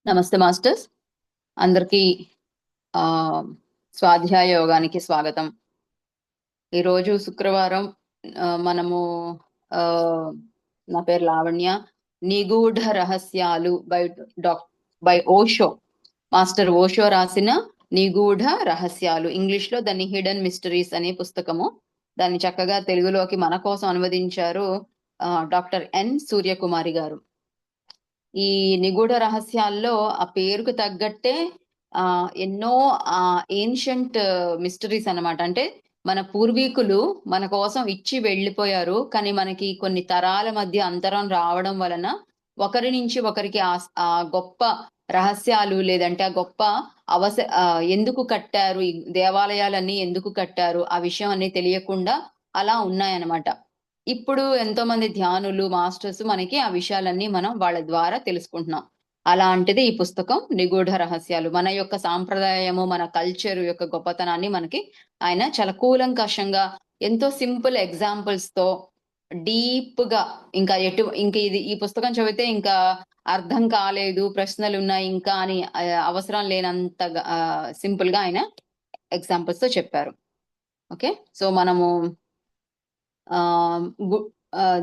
నమస్తే మాస్టర్స్. అందరికీ ఆ స్వాధ్యాయ యోగానికి స్వాగతం. ఈరోజు శుక్రవారం. మనము ఆ నా పేరు లావణ్య. నిగూఢ రహస్యాలు బై ఓషో. మాస్టర్ ఓషో రాసిన నిగూఢ రహస్యాలు, ఇంగ్లీష్ లో దాన్ని హిడెన్ మిస్టరీస్ అనే పుస్తకము. దాన్ని చక్కగా తెలుగులోకి మన కోసం అనువదించారు డాక్టర్ ఎన్ సూర్యకుమారి గారు. ఈ నిగూఢ రహస్యాల్లో ఆ పేరుకు తగ్గట్టే ఎన్నో ఏన్షంట్ మిస్టరీస్ అన్నమాట. అంటే మన పూర్వీకులు మన కోసం ఇచ్చి వెళ్ళిపోయారు. కానీ మనకి కొన్ని తరాల మధ్య అంతరం రావడం వలన ఒకరి నుంచి ఒకరికి ఆ గొప్ప రహస్యాలు, లేదంటే ఆ గొప్ప ఎందుకు కట్టారు, ఈ దేవాలయాలన్నీ ఎందుకు కట్టారు, ఆ విషయం అన్ని తెలియకుండా అలా ఉన్నాయన్నమాట. ఇప్పుడు ఎంతో మంది ధ్యానులు, మాస్టర్స్ మనకి ఆ విషయాలన్నీ మనం వాళ్ళ ద్వారా తెలుసుకుంటున్నాం. అలాంటిది ఈ పుస్తకం నిగూఢ రహస్యాలు. మన యొక్క సాంప్రదాయము, మన కల్చర్ యొక్క గొప్పతనాన్ని మనకి ఆయన చాలా కూలంకషంగా, ఎంతో సింపుల్ ఎగ్జాంపుల్స్ తో డీప్ గా, ఇంక ఇది ఈ పుస్తకం చదివితే ఇంకా అర్థం కాలేదు, ప్రశ్నలు ఉన్నాయి ఇంకా అని అవసరం లేనంత సింపుల్ గా ఆయన ఎగ్జాంపుల్స్ తో చెప్పారు. ఓకే, సో మనము ఆహ్, గు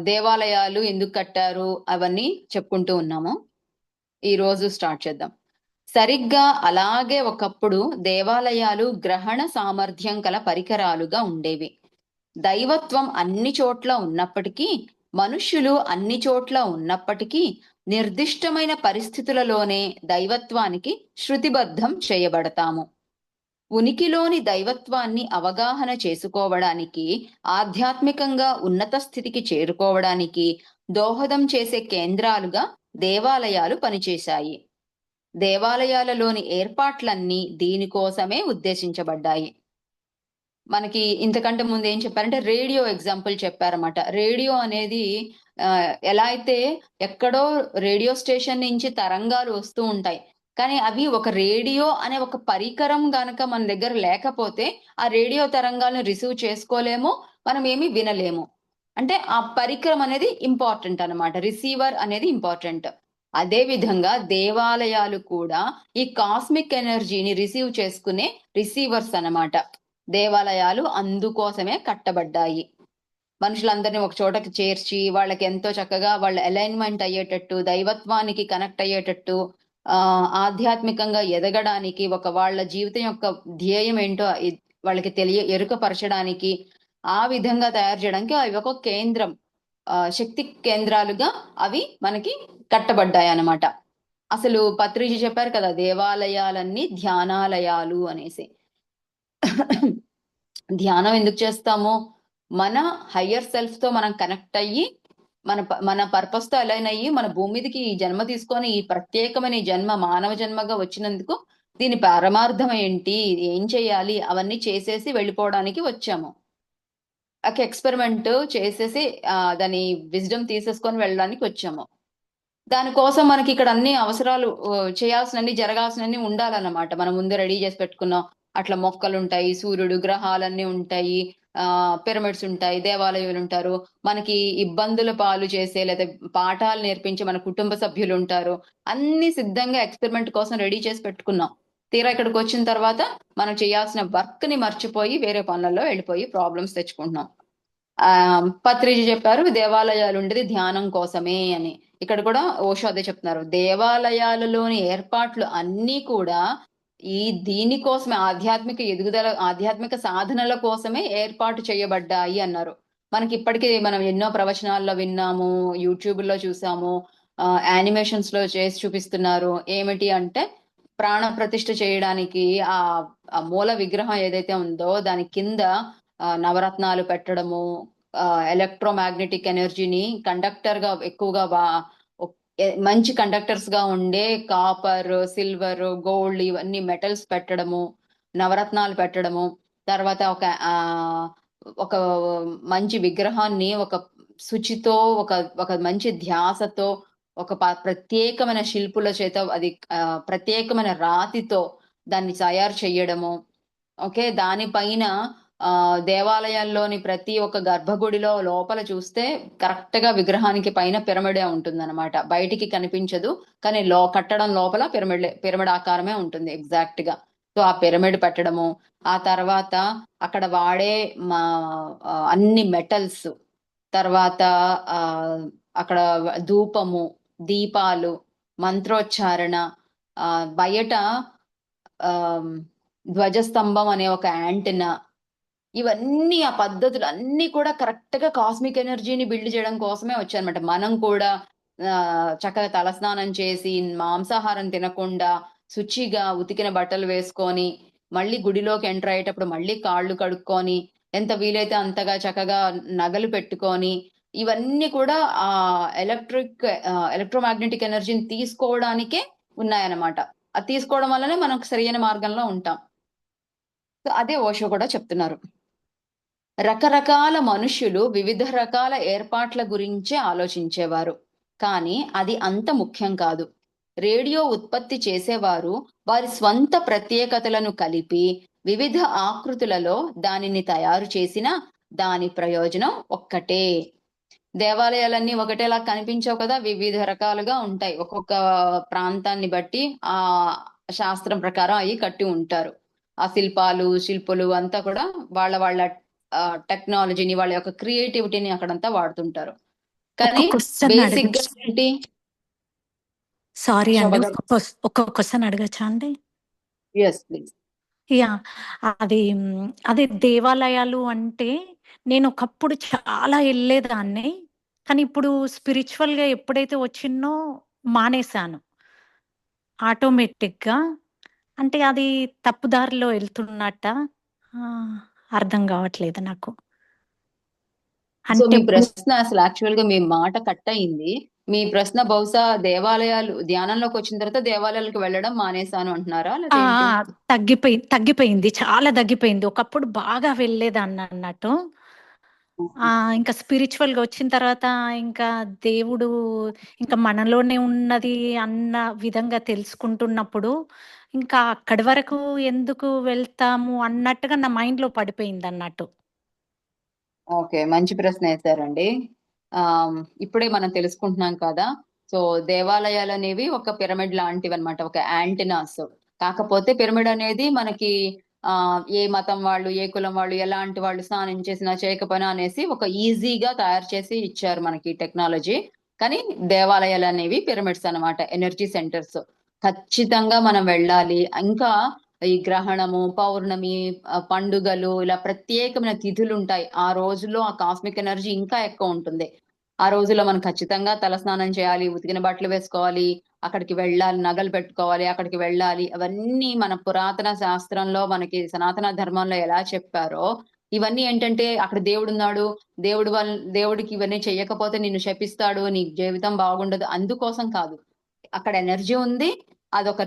దేవాలయాలు ఎందుకు కట్టారు అవన్నీ చెప్పుకుంటూ ఉన్నాము. ఈరోజు స్టార్ట్ చేద్దాం. సరిగ్గా అలాగే ఒకప్పుడు దేవాలయాలు గ్రహణ సామర్థ్యం కల పరికరాలుగా ఉండేవి. దైవత్వం అన్ని చోట్ల ఉన్నప్పటికీ, మనుష్యులు అన్ని చోట్ల ఉన్నప్పటికీ, నిర్దిష్టమైన పరిస్థితులలోనే దైవత్వానికి శృతిబద్ధం చేయబడతాము. ఉనికిలోని దైవత్వాన్ని అవగాహన చేసుకోవడానికి, ఆధ్యాత్మికంగా ఉన్నత స్థితికి చేరుకోవడానికి దోహదం చేసే కేంద్రాలుగా దేవాలయాలు పనిచేశాయి. దేవాలయాలలోని ఏర్పాట్లన్నీ దీనికోసమే ఉద్దేశించబడ్డాయి. మనకి ఇంతకంటే ముందు ఏం చెప్పారంటే రేడియో ఎగ్జాంపుల్ చెప్పారన్నమాట. రేడియో అనేది ఎలా అయితే ఎక్కడో రేడియో స్టేషన్ నుంచి తరంగాలు వస్తూ ఉంటాయి. కానీ అవి ఒక రేడియో అనే ఒక పరికరం గనక మన దగ్గర లేకపోతే ఆ రేడియో తరంగాలను రిసీవ్ చేసుకోలేము. మనం ఏమి వినలేము. అంటే ఆ పరికరం అనేది ఇంపార్టెంట్ అన్నమాట. రిసీవర్ అనేది ఇంపార్టెంట్. అదే విధంగా దేవాలయాలు కూడా ఈ కాస్మిక్ ఎనర్జీని రిసీవ్ చేసుకునే రిసీవర్స్ అన్నమాట. దేవాలయాలు అందుకోసమే కట్టబడ్డాయి. మనుషులందరిని ఒక చోటకి చేర్చి, వాళ్ళకి ఎంతో చక్కగా వాళ్ళ అలైన్‌మెంట్ అయ్యేటట్టు, దైవత్వానికి కనెక్ట్ అయ్యేటట్టు, ఆధ్యాత్మికంగా ఎదగడానికి, వాళ్ళ జీవితం యొక్క ధ్యేయం ఏంటో వాళ్ళకి ఎరుకపరచడానికి, ఆ విధంగా తయారు చేయడానికి అవి ఒక కేంద్రం. శక్తి కేంద్రాలుగా అవి మనకి కట్టబడ్డాయన్నమాట. అసలు పత్రిజీ చెప్పారు కదా! దేవాలయాలన్నీ ధ్యానాలయాలు అనేసి. ధ్యానం ఎందుకు చేస్తాము? మన హయ్యర్ సెల్ఫ్‌తో మనం కనెక్ట్ అయ్యి, మన పర్పస్‌తో అలైన్ అయ్యి, మన భూమి మీదకి ఈ జన్మ తీసుకొని, ఈ ప్రత్యేకమైన ఈ జన్మ మానవ జన్మగా వచ్చినందుకు దీని పరమార్థం ఏంటి? ఏం చేయాలి? అవన్నీ చేసేసి వెళ్ళిపోవడానికి వచ్చాము. ఒక ఎక్స్‌పెరిమెంట్ చేసేసి దాని విజ్డమ్ తీసేసుకొని వెళ్ళడానికి వచ్చాము. దానికోసం మనకిక్కడ అన్ని అవసరాలు, చేయాల్సినన్ని, జరగాల్సినన్ని ఉండాలన్నమాట. మనం ముందే రెడీ చేసి పెట్టుకున్నాం. అట్లా మొక్కలుంటాయి, సూర్యుడు, గ్రహాలన్నీ ఉంటాయి, పిరమిడ్స్ ఉంటాయి, దేవాలయాలుంటారు. మనకి ఇబ్బందుల పాలు చేసే లేదా పాఠాలు నేర్పించే మన కుటుంబ సభ్యులుంటారు. అన్నీ సిద్ధంగా ఎక్స్‌పెరిమెంట్ కోసం రెడీ చేసి పెట్టుకున్నాం. తీరా ఇక్కడికొచ్చిన తర్వాత మనం చేయాల్సిన వర్క్‌ని మర్చిపోయి వేరే పనులలో వెళ్ళిపోయి ప్రాబ్లమ్స్ తెచ్చుకుంటున్నాం. పత్రిజీ చెప్పారు దేవాలయాలుండేది ధ్యానం కోసమే అని. ఇక్కడ కూడా ఓషో అదే చెప్తున్నారు. దేవాలయాలలోని ఏర్పాట్లు అన్నీ కూడా ఈ దీనికోసమే, ఆధ్యాత్మిక ఎదుగుదల, ఆధ్యాత్మిక సాధనల కోసమే ఏర్పాటు చేయబడ్డాయి అన్నారు. మనకిప్పటికి మనం ఎన్నో ప్రవచనాల్లో విన్నాము, యూట్యూబ్‌లో చూసాము, యానిమేషన్స్‌లో చేసి చూపిస్తున్నారు. ఏమిటి అంటే ప్రాణ ప్రతిష్ఠ చేయడానికి ఆ మూల విగ్రహం ఏదైతే ఉందో దాని కింద నవరత్నాలు పెట్టడము, ఎలక్ట్రోమాగ్నెటిక్ ఎనర్జీని కండక్టర్‌గా ఎక్కువగా మంచి కండక్టర్స్‌గా ఉండే కాపర్, సిల్వర్, గోల్డ్ ఇవన్నీ మెటల్స్ పెట్టడము, నవరత్నాలు పెట్టడము, తర్వాత ఒక మంచి విగ్రహాన్ని ఒక శుచితో, ఒక ఒక మంచి ధ్యాసతో, ఒక ప్రత్యేకమైన శిల్పుల చేత అది ప్రత్యేకమైన రాతితో దాన్ని తయారు చెయ్యడము. ఓకే. దాని పైన దేవాలయాల్లోని ప్రతి ఒక్క గర్భగుడిలో లోపల చూస్తే కరెక్ట్ గా విగ్రహానికి పైన పిరమిడే ఉంటుందన్నమాట. బయటికి కనిపించదు, కానీ కట్టడం లోపల పిరమిడ్ ఆకారమే ఉంటుంది ఎగ్జాక్ట్ గా. సో ఆ పిరమిడ్ పెట్టడము, ఆ తర్వాత అక్కడ వాడే మా అన్ని మెటల్స్, తర్వాత ఆ అక్కడ ధూపము, దీపాలు, మంత్రోచ్చారణ, బయట ఆ ధ్వజస్తంభం అనే ఒక యాంటెనా, ఇవన్నీ ఆ పద్ధతులు అన్ని కూడా కరెక్ట్ గా కాస్మిక్ ఎనర్జీని బిల్డ్ చేయడం కోసమే వచ్చాయన్నమాట. మనం కూడా చక్కగా తలస్నానం చేసి మాంసాహారం తినకుండా శుచిగా ఉతికిన బట్టలు వేసుకొని మళ్ళీ గుడిలోకి ఎంటర్ అయ్యేటప్పుడు మళ్ళీ కాళ్ళు కడుక్కొని ఎంత వీలైతే అంతగా చక్కగా నగలు పెట్టుకొని, ఇవన్నీ కూడా ఆ ఎలక్ట్రోమాగ్నెటిక్ ఎనర్జీని తీసుకోవడానికే ఉన్నాయన్నమాట. అది తీసుకోవడం వల్లనే మనం సరైన మార్గంలో ఉంటాం. సో అదే ఓషో కూడా చెప్తున్నారు. రకరకాల మనుష్యులు వివిధ రకాల ఏర్పాట్ల గురించే ఆలోచించేవారు, కానీ అది అంత ముఖ్యం కాదు. రేడియో ఉత్పత్తి చేసేవారు వారి స్వంత ప్రత్యేకతలను కలిపి వివిధ ఆకృతులలో దానిని తయారు చేసిన దాని ప్రయోజనం ఒక్కటే. దేవాలయాలన్నీ ఒకటేలా కనిపించవు కదా, వివిధ రకాలుగా ఉంటాయి. ఒక్కొక్క ప్రాంతాన్ని బట్టి ఆ శాస్త్రం ప్రకారం అవి కట్టి ఉంటారు. ఆ శిల్పులు అంతా కూడా వాళ్ళ వాళ్ళ టెక్నాలజీని, వాళ్ళ యొక్క క్రియేటివిటీని అక్కడంతా వాడుతుంటారు. కానీ బేసిక్ గా ఏంటి? సారీ అండి, ఒక క్వశ్చన్ అడగచ్చా అండి? Yes please. యా, అది అదే దేవాలయాలు అంటే నేను ఒకప్పుడు చాలా వెళ్ళేదాన్ని, కానీ ఇప్పుడు స్పిరిచువల్ గా ఎప్పుడైతే వచ్చినో మానేశాను ఆటోమేటిక్గా. అంటే అది తప్పుదారిలో వెళ్తున్నట్ట, అర్థం కావట్లేదు నాకు. సో అంటే మీ ప్రశ్న అసలు యాక్చువల్ గా మీ మాట కట్ అయింది. మీ ప్రశ్న బహుశా దేవాలయాలు ధ్యానంలోకి వచ్చిన తర్వాత దేవాలయాలకు వెళ్ళడం మానేశాను అంటున్నారా, లేదా తగ్గిపోయింది, చాలా తగ్గిపోయింది. ఒకప్పుడు బాగా వెళ్ళేదాన్ని అన్నట్టు. ఇంకా స్పిరిచువల్ గా వచ్చిన తర్వాత ఇంకా దేవుడు ఇంకా మనలోనే ఉన్నది అన్న విధంగా తెలుసుకుంటున్నప్పుడు ఇంకా అక్కడి వరకు ఎందుకు వెళ్తాము అన్నట్టుగా నా మైండ్ లో పడిపోయింది అన్నట్టు. ఓకే, మంచి ప్రశ్న వేశారండి. ఇప్పుడే మనం తెలుసుకుంటున్నాం కదా. సో దేవాలయాలు అనేవి ఒక పిరమిడ్ లాంటివి అనమాట, ఒక యాంటినాస్. కాకపోతే పిరమిడ్ అనేది మనకి ఏ మతం వాళ్ళు, ఏ కులం వాళ్ళు, ఎలాంటి వాళ్ళు స్నానం చేసినా చేయకపోయినా అనేసి ఒక ఈజీగా తయారు చేసి ఇచ్చారు మనకి టెక్నాలజీ. కానీ దేవాలయాలు అనేవి పిరమిడ్స్ అనమాట, ఎనర్జీ సెంటర్స్. ఖచ్చితంగా మనం వెళ్ళాలి. ఇంకా ఈ గ్రహణము, పౌర్ణమి, పండుగలు, ఇలా ప్రత్యేకమైన తిథులు ఉంటాయి. ఆ రోజుల్లో ఆ కాస్మిక్ ఎనర్జీ ఇంకా ఎక్కువ ఉంటుంది. ఆ రోజుల్లో మనం ఖచ్చితంగా తలస్నానం చేయాలి, ఉతికిన బట్టలు వేసుకోవాలి, అక్కడికి వెళ్ళాలి, నగలు పెట్టుకోవాలి, అక్కడికి వెళ్ళాలి. అవన్నీ మన పురాతన శాస్త్రంలో మనకి సనాతన ధర్మంలో ఎలా చెప్పారో, ఇవన్నీ ఏంటంటే అక్కడ దేవుడు ఉన్నాడు, దేవుడికి ఇవన్నీ చెయ్యకపోతే నిన్ను శపిస్తాడు, నీ జీవితం బాగుండదు, అందుకోసం కాదు. అక్కడ ఎనర్జీ ఉంది, అదొక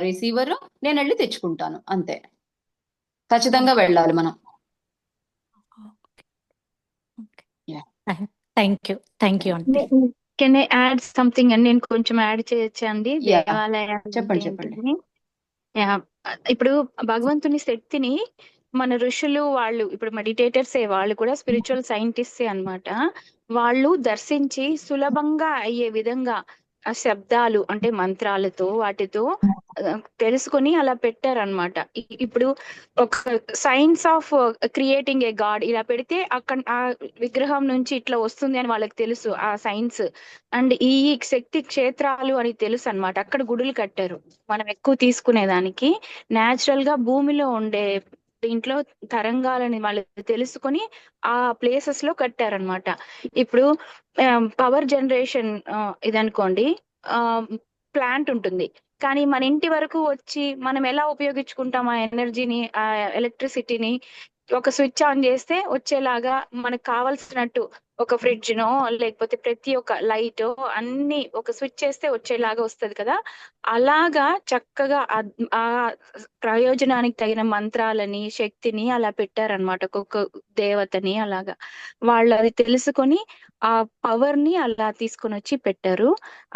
రిసీవర్, నేను వెళ్ళి తెచ్చుకుంటాను అంతే. ఖచ్చితంగా వెళ్ళాలి మనం. థ్యాంక్ యూ అండి. కెన్ ఐ యాడ్ సంథింగ్ అండి? నేను కొంచెం యాడ్ చేయొచ్చా అండి? దేవాలయాలు చెప్పండి. ఇప్పుడు భగవంతుని శక్తిని మన ఋషులు వాళ్ళు, ఇప్పుడు మెడిటేటర్సే, వాళ్ళు కూడా స్పిరిచువల్ సైంటిస్టే అన్నమాట. వాళ్ళు దర్శించి సులభంగా అయ్యే విధంగా ఆ శబ్దాలు అంటే మంత్రాలతో వాటితో తెలుసుకొని అలా పెట్టారనమాట. ఇప్పుడు ఒక science of creating a God ఇలా పెడితే అక్కడ ఆ విగ్రహం నుంచి ఇట్లా వస్తుంది అని వాళ్ళకి తెలుసు, ఆ సైన్స్. అండ్ ఈ శక్తి క్షేత్రాలు అని తెలుసు అన్నమాట. అక్కడ గుడులు కట్టారు. మనం ఎక్కువ తీసుకునేదానికి న్యాచురల్ గా భూమిలో ఉండే దీంట్లో తరంగాలని వాళ్ళు తెలుసుకొని ఆ ప్లేసెస్ లో కట్టారనమాట. ఇప్పుడు పవర్ జనరేషన్ ఇదనుకోండి, ప్లాంట్ ఉంటుంది, కానీ మన ఇంటి వరకు వచ్చి మనం ఎలా ఉపయోగించుకుంటాం ఆ ఎనర్జీని, ఆ ఎలక్ట్రిసిటీని? ఒక స్విచ్ ఆన్ చేస్తే వచ్చేలాగా మనకు కావాల్సినట్టు ఒక ఫ్రిడ్జ్ నో లేకపోతే ప్రతి ఒక్క లైట్ అన్ని ఒక స్విచ్ చేస్తే వచ్చేలాగా వస్తది కదా. అలాగా చక్కగా ఆ ప్రయోజనానికి తగిన మంత్రాలని, శక్తిని అలా పెట్టారనమాట, ఒక్కొక్క దేవతని. అలాగా వాళ్ళు అది తెలుసుకొని ఆ పవర్ ని అలా తీసుకొని వచ్చి పెట్టారు.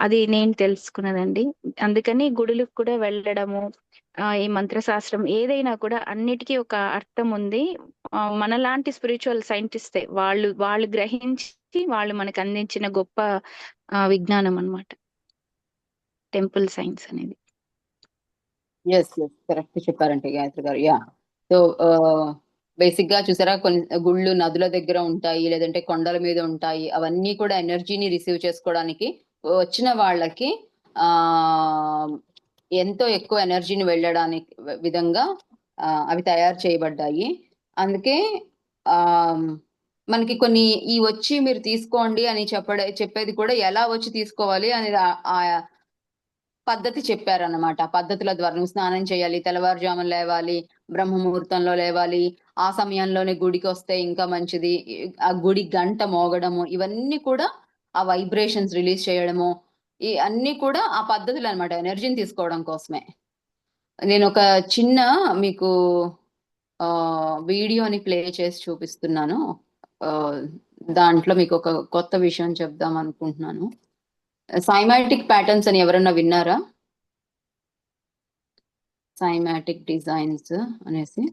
అది నేను తెలుసుకున్నదండి. అందుకని గుడులకు కూడా వెళ్ళడము, ఈ మంత్రశాస్త్రం ఏదైనా కూడా అన్నిటికీ ఒక అర్థం ఉంది. మనలాంటి స్పిరిచువల్ సైంటిస్టే వాళ్ళు గ్రహించి వాళ్ళు మనకు అందించిన గొప్ప విజ్ఞానం అన్నమాట టెంపుల్ సైన్స్ అనేది. ఎస్ ఎస్ కరెక్ట్ చెప్పారంటే గాయత్రి గారు. యా సో బేసిక్ గా చూసారా, కొన్ని గుళ్ళు నదుల దగ్గర ఉంటాయి, లేదంటే కొండల మీద ఉంటాయి. అవన్నీ కూడా ఎనర్జీని రిసీవ్ చేసుకోవడానికి వచ్చిన వాళ్ళకి ఆ ఎంతో ఎక్కువ ఎనర్జీని వెళ్ళడానికి విధంగా అవి తయారు చేయబడ్డాయి. అందుకే ఆ మనకి కొన్ని ఈ వచ్చి మీరు తీసుకోండి అని చెప్పేది కూడా ఎలా వచ్చి తీసుకోవాలి అనేది ఆ పద్ధతి చెప్పారన్నమాట. పద్ధతుల ద్వారా నువ్వు స్నానం చేయాలి, తెల్లవారుజామున లేవాలి, బ్రహ్మముహూర్తంలో లేవాలి, ఆ సమయంలోనే గుడికి వస్తే ఇంకా మంచిది, ఆ గుడి గంట మోగడము, ఇవన్నీ కూడా ఆ వైబ్రేషన్స్ రిలీజ్ చేయడము, ఈ అన్ని కూడా ఆ పద్ధతులు అనమాట, ఎనర్జీని తీసుకోవడం కోసమే. నేను ఒక చిన్న మీకు వీడియోని ప్లే చేసి చూపిస్తున్నాను. దాంట్లో మీకు ఒక కొత్త విషయం చెప్దాం అనుకుంటున్నాను. సైమాటిక్ ప్యాటర్న్స్ అని ఎవరన్నా విన్నారా? సైమాటిక్ డిజైన్స్ అనేసి.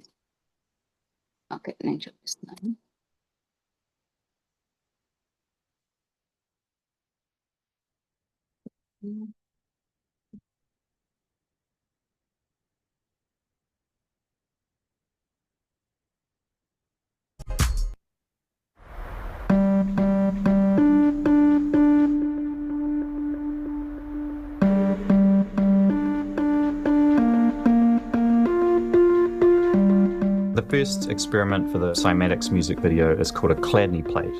ఓకే, నేను చూపిస్తున్నాను. The first experiment for the cymatics music video is called a Chladni plate.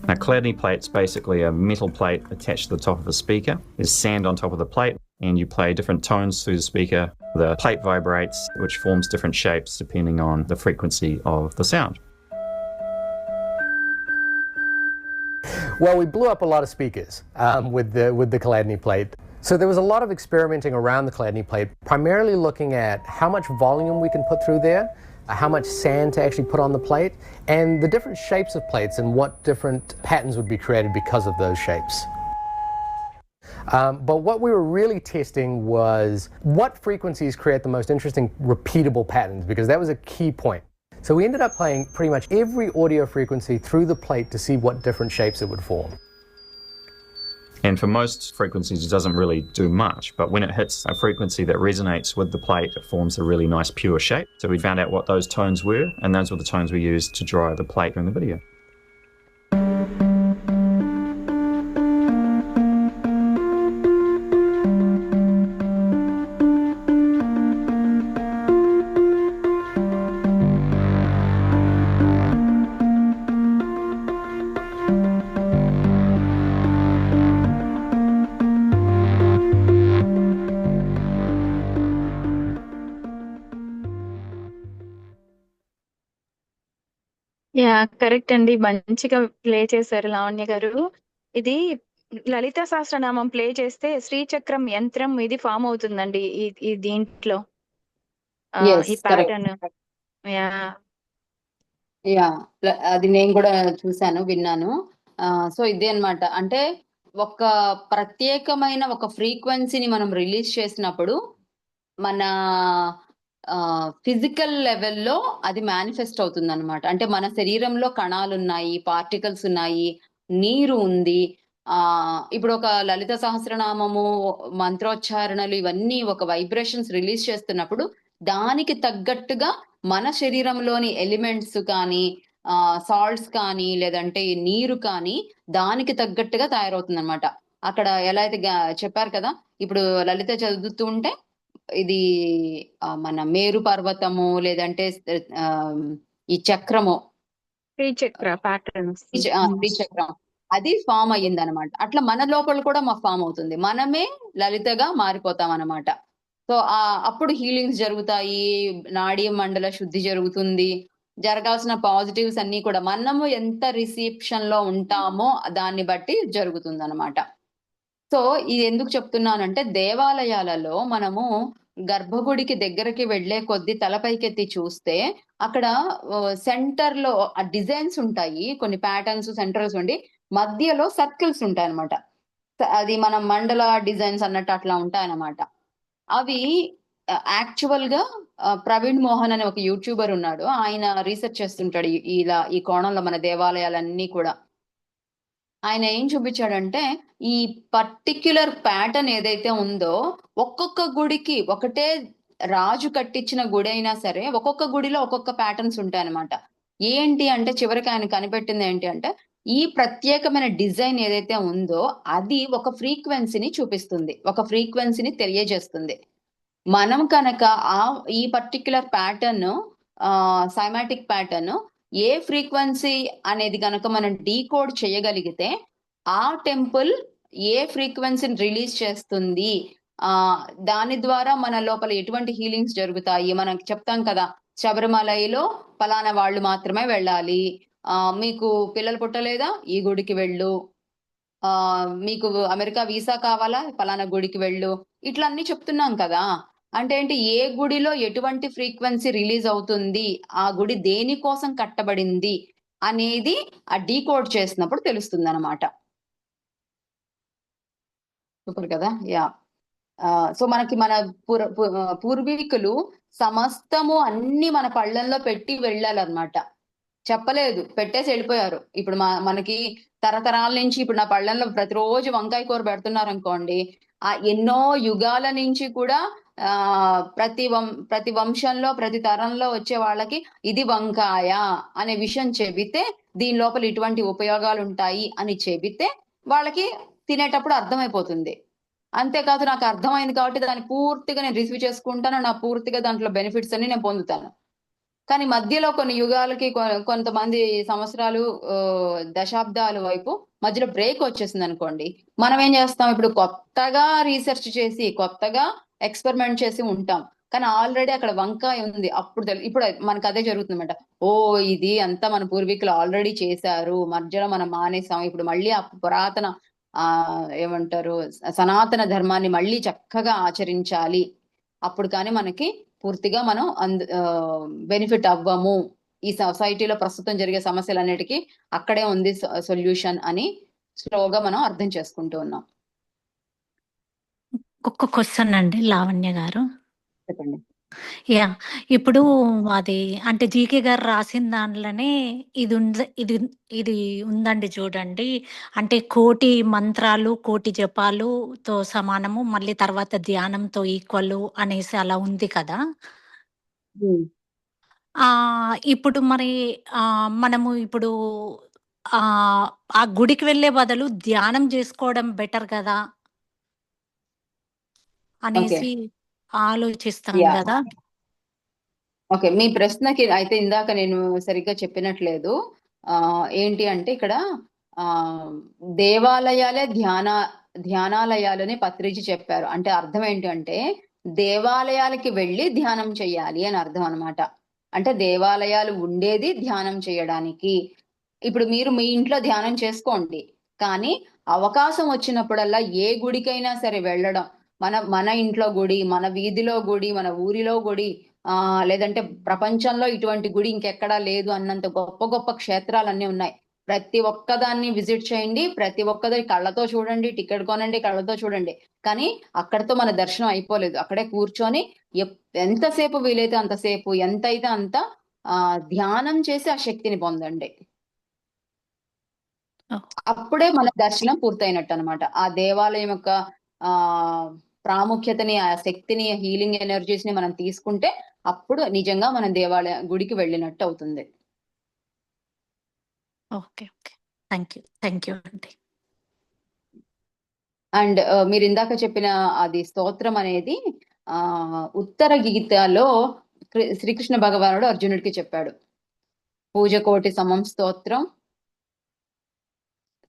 Now, Chladni plate's basically a metal plate attached to the top of a speaker. There's sand on top of the plate, and you play different tones through the speaker. The plate vibrates, which forms different shapes depending on the frequency of the sound. Well, we blew up a lot of speakers with the Chladni plate. So there was a lot of experimenting around the Chladni plate, primarily looking at how much volume we can put through there, how much sand to actually put on the plate, and the different shapes of plates and what different patterns would be created because of those shapes. But what we were really testing was what frequencies create the most interesting repeatable patterns, because that was a key point. So we ended up playing pretty much every audio frequency through the plate to see what different shapes it would form. And for most frequencies, it doesn't really do much, but when it hits a frequency that resonates with the plate, it forms a really nice pure shape. So we found out what those tones were, and those were the tones we used to draw the plate in the video. Yeah correct అండి, మంచిగా play చేశారు లావణ్య గారు. ఇది లలిత Sahasranamam play చేస్తే శ్రీచక్రం యంత్రం ఇది form అవుతుందండి ఈ దీంట్లో ఈ ప్యాటర్న్. యా యా అది నేను కూడా చూశాను, విన్నాను. సో ఇదే అన్నమాట. అంటే ఒక ప్రత్యేకమైన ఒక ఫ్రీక్వెన్సీని మనం రిలీజ్ చేసినప్పుడు మన ఫిజికల్ లెవెల్లో అది మేనిఫెస్ట్ అవుతుంది అనమాట. అంటే మన శరీరంలో కణాలు ఉన్నాయి, పార్టికల్స్ ఉన్నాయి, నీరు ఉంది. ఇప్పుడు ఒక లలిత సహస్రనామము, మంత్రోచ్చారణలు, ఇవన్నీ ఒక వైబ్రేషన్స్ రిలీజ్ చేస్తున్నప్పుడు దానికి తగ్గట్టుగా మన శరీరంలోని ఎలిమెంట్స్ కానీ, సాల్ట్స్ కానీ, లేదంటే నీరు కానీ దానికి తగ్గట్టుగా తయారవుతుంది అనమాట. అక్కడ ఎలా అయితే చెప్పారు కదా, ఇప్పుడు లలిత చదువుతూ ఉంటే ఇది మన మేరు పర్వతము, లేదంటే ఈ చక్రము, శ్రీచక్ర ప్యాటర్న్, శ్రీచక్రం అది ఫామ్ అయ్యింది అనమాట. అట్లా మన లోపల కూడా ఫామ్ అవుతుంది, మనమే లలితగా మారిపోతాం అనమాట. సో అప్పుడు హీలింగ్స్ జరుగుతాయి, నాడీ మండల శుద్ధి జరుగుతుంది, జరగాల్సిన పాజిటివ్స్ అన్ని కూడా మనము ఎంత రిసెప్షన్ లో ఉంటామో దాన్ని బట్టి జరుగుతుంది అనమాట. సో ఇది ఎందుకు చెప్తున్నానంటే, దేవాలయాలలో మనము గర్భగుడికి దగ్గరికి వెళ్లే కొద్దీ తలపైకెత్తి చూస్తే అక్కడ సెంటర్ లో ఆ డిజైన్స్ ఉంటాయి, కొన్ని ప్యాటర్న్స్ సెంటర్స్ ఉండి మధ్యలో సర్కిల్స్ ఉంటాయి అనమాట. అది మనం మండల డిజైన్స్ అన్నట్టు అట్లా ఉంటాయి అన్నమాట. అవి యాక్చువల్ గా ప్రవీణ్ మోహన్ అనే ఒక యూట్యూబర్ ఉన్నాడు, ఆయన రీసెర్చ్ చేస్తుంటాడు ఇలా ఈ కోణంలో మన దేవాలయాలన్నీ కూడా. ఆయన ఏం చూపించాడంటే ఈ పర్టిక్యులర్ ప్యాటర్న్ ఏదైతే ఉందో ఒక్కొక్క గుడికి, ఒకటే రాజు కట్టించిన గుడి అయినా సరే ఒక్కొక్క గుడిలో ఒక్కొక్క ప్యాటర్న్స్ ఉంటాయన్నమాట. ఏంటి అంటే చివరికి ఆయన కనిపెట్టింది ఏంటి అంటే ఈ ప్రత్యేకమైన డిజైన్ ఏదైతే ఉందో అది ఒక ఫ్రీక్వెన్సీని చూపిస్తుంది, ఒక ఫ్రీక్వెన్సీని తెలియజేస్తుంది. మనం కనుక ఈ పర్టిక్యులర్ ప్యాటర్న్ సైమాటిక్ ప్యాటర్న్ ఏ ఫ్రీక్వెన్సీ అనేది కనుక మనం డీకోడ్ చేయగలిగితే ఆ టెంపుల్ ఏ ఫ్రీక్వెన్సీని రిలీజ్ చేస్తుంది, దాని ద్వారా మన లోపల ఎటువంటి హీలింగ్స్ జరుగుతాయి. మనం చెప్తాం కదా, శబరిమలలో ఫలానా వాళ్ళు మాత్రమే వెళ్ళాలి, మీకు పిల్లలు పుట్టలేదా ఈ గుడికి వెళ్ళు, మీకు అమెరికా వీసా కావాలా ఫలానా గుడికి వెళ్ళు, ఇట్లా అన్ని చెప్తున్నాం కదా. అంటే ఏంటి, ఏ గుడిలో ఎటువంటి ఫ్రీక్వెన్సీ రిలీజ్ అవుతుంది, ఆ గుడి దేనికోసం కట్టబడింది అనేది ఆ డీకోడ్ చేసినప్పుడు తెలుస్తుంది అనమాట. సూపర్ కదా. యా. సో మనకి మన పూర్వీకులు సమస్తము అన్ని మన పళ్ళల్లో పెట్టి వెళ్ళాలన్నమాట. చెప్పలేదు, పెట్టేసి వెళ్ళిపోయారు. ఇప్పుడు మనకి తరతరాల నుంచి ఇప్పుడు నా పళ్ళల్లో ప్రతిరోజు వంకాయ కూర పెడుతున్నారు అనుకోండి, ఎన్నో యుగాల నుంచి కూడా ప్రతి వంశంలో ప్రతి తరంలో వచ్చే వాళ్ళకి ఇది వంకాయ అనే విషయం చెబితే దీని లోపల ఇటువంటి ఉపయోగాలు ఉంటాయి అని చెబితే వాళ్ళకి తినేటప్పుడు అర్థమైపోతుంది. అంతేకాదు నాకు అర్థమైంది కాబట్టి దాన్ని పూర్తిగా నేను రిసీవ్ చేసుకుంటాను, నా పూర్తిగా దాంట్లో బెనిఫిట్స్ అన్ని నేను పొందుతాను. కానీ మధ్యలో కొన్ని యుగాలకి కొంతమంది సంవత్సరాలు దశాబ్దాల వైపు మధ్యలో బ్రేక్ వచ్చేసింది అనుకోండి, మనం ఏం చేస్తాం, ఇప్పుడు కొత్తగా రీసెర్చ్ చేసి కొత్తగా ఎక్స్పెరిమెంట్ చేసి ఉంటాం. కానీ ఆల్రెడీ అక్కడ వంకాయ ఉంది, అప్పుడు ఇప్పుడు మనకు అదే జరుగుతుందన్నమాట. ఓ ఇది అంతా మన పూర్వీకులు ఆల్రెడీ చేశారు, మధ్యలో మనం మానేసాం, ఇప్పుడు మళ్ళీ ఆ పురాతన ఏమంటారు సనాతన ధర్మాన్ని మళ్ళీ చక్కగా ఆచరించాలి, అప్పుడు కానీ మనకి పూర్తిగా మనం బెనిఫిట్ అవ్వము. ఈ సొసైటీలో ప్రస్తుతం జరిగే సమస్యలన్నిటికీ అక్కడే ఉంది సొల్యూషన్ అని స్లోగా మనం అర్థం చేసుకుంటూ ఉన్నాం. ఒక్క క్వశ్చన్ అండి లావణ్య గారు. చెప్పండి. యా, ఇప్పుడు అది అంటే జీకే గారు రాసిన దాంట్లోనే ఇది ఉందండి చూడండి. అంటే 1,000,000 మంత్రాలు 1,000,000 జపాలుతో సమానము, మళ్ళీ తర్వాత ధ్యానంతో ఈక్వల్ అనేసి అలా ఉంది కదా. ఇప్పుడు మరి మనము ఇప్పుడు ఆ గుడికి వెళ్ళే బదులు ధ్యానం చేసుకోవడం బెటర్ కదా అనేసి ఆలోచిస్తాం కదా. ఓకే, మీ ప్రశ్నకి అయితే ఇందాక నేను సరిగ్గా చెప్పినట్లేదు. ఏంటి అంటే ఇక్కడ దేవాలయాలే ధ్యానాలయాలని పత్రిజీ చెప్పారు. అంటే అర్థం ఏంటి అంటే దేవాలయాలకి వెళ్ళి ధ్యానం చేయాలి అని అర్థం అనమాట. అంటే దేవాలయాలు ఉండేది ధ్యానం చేయడానికి. ఇప్పుడు మీరు మీ ఇంట్లో ధ్యానం చేసుకోండి, కానీ అవకాశం వచ్చినప్పుడల్లా ఏ గుడికైనా సరే వెళ్ళడం, మన ఇంట్లో గుడి, మన వీధిలో గుడి, మన ఊరిలో గుడి, లేదంటే ప్రపంచంలో ఇటువంటి గుడి ఇంకెక్కడా లేదు అన్నంత గొప్ప గొప్ప క్షేత్రాలన్నీ ఉన్నాయి. ప్రతి ఒక్కదాన్ని విజిట్ చేయండి, ప్రతి ఒక్కదాన్ని కళ్ళతో చూడండి, టికెట్ కొనండి, కళ్ళతో చూడండి. కానీ అక్కడితో మన దర్శనం అయిపోలేదు. అక్కడే కూర్చొని ఎంతసేపు వీలైతే అంతసేపు, ఎంతైతే అంత ధ్యానం చేసి ఆ శక్తిని పొందండి. అప్పుడే మన దర్శనం పూర్తయినట్టు అనమాట. ఆ దేవాలయం యొక్క ప్రాముఖ్యతని, ఆ శక్తిని, హీలింగ్ ఎనర్జీస్ ని మనం తీసుకుంటే అప్పుడు నిజంగా మనం గుడికి వెళ్ళినట్టు అవుతుంది. ఓకే, ఓకే, థ్యాంక్ యూ అండి. అండ్ మీరు ఇందాక చెప్పిన అది స్తోత్రం అనేది ఉత్తర గీతలో శ్రీకృష్ణ భగవానుడు అర్జునుడికి చెప్పాడు. పూజకోటి సమం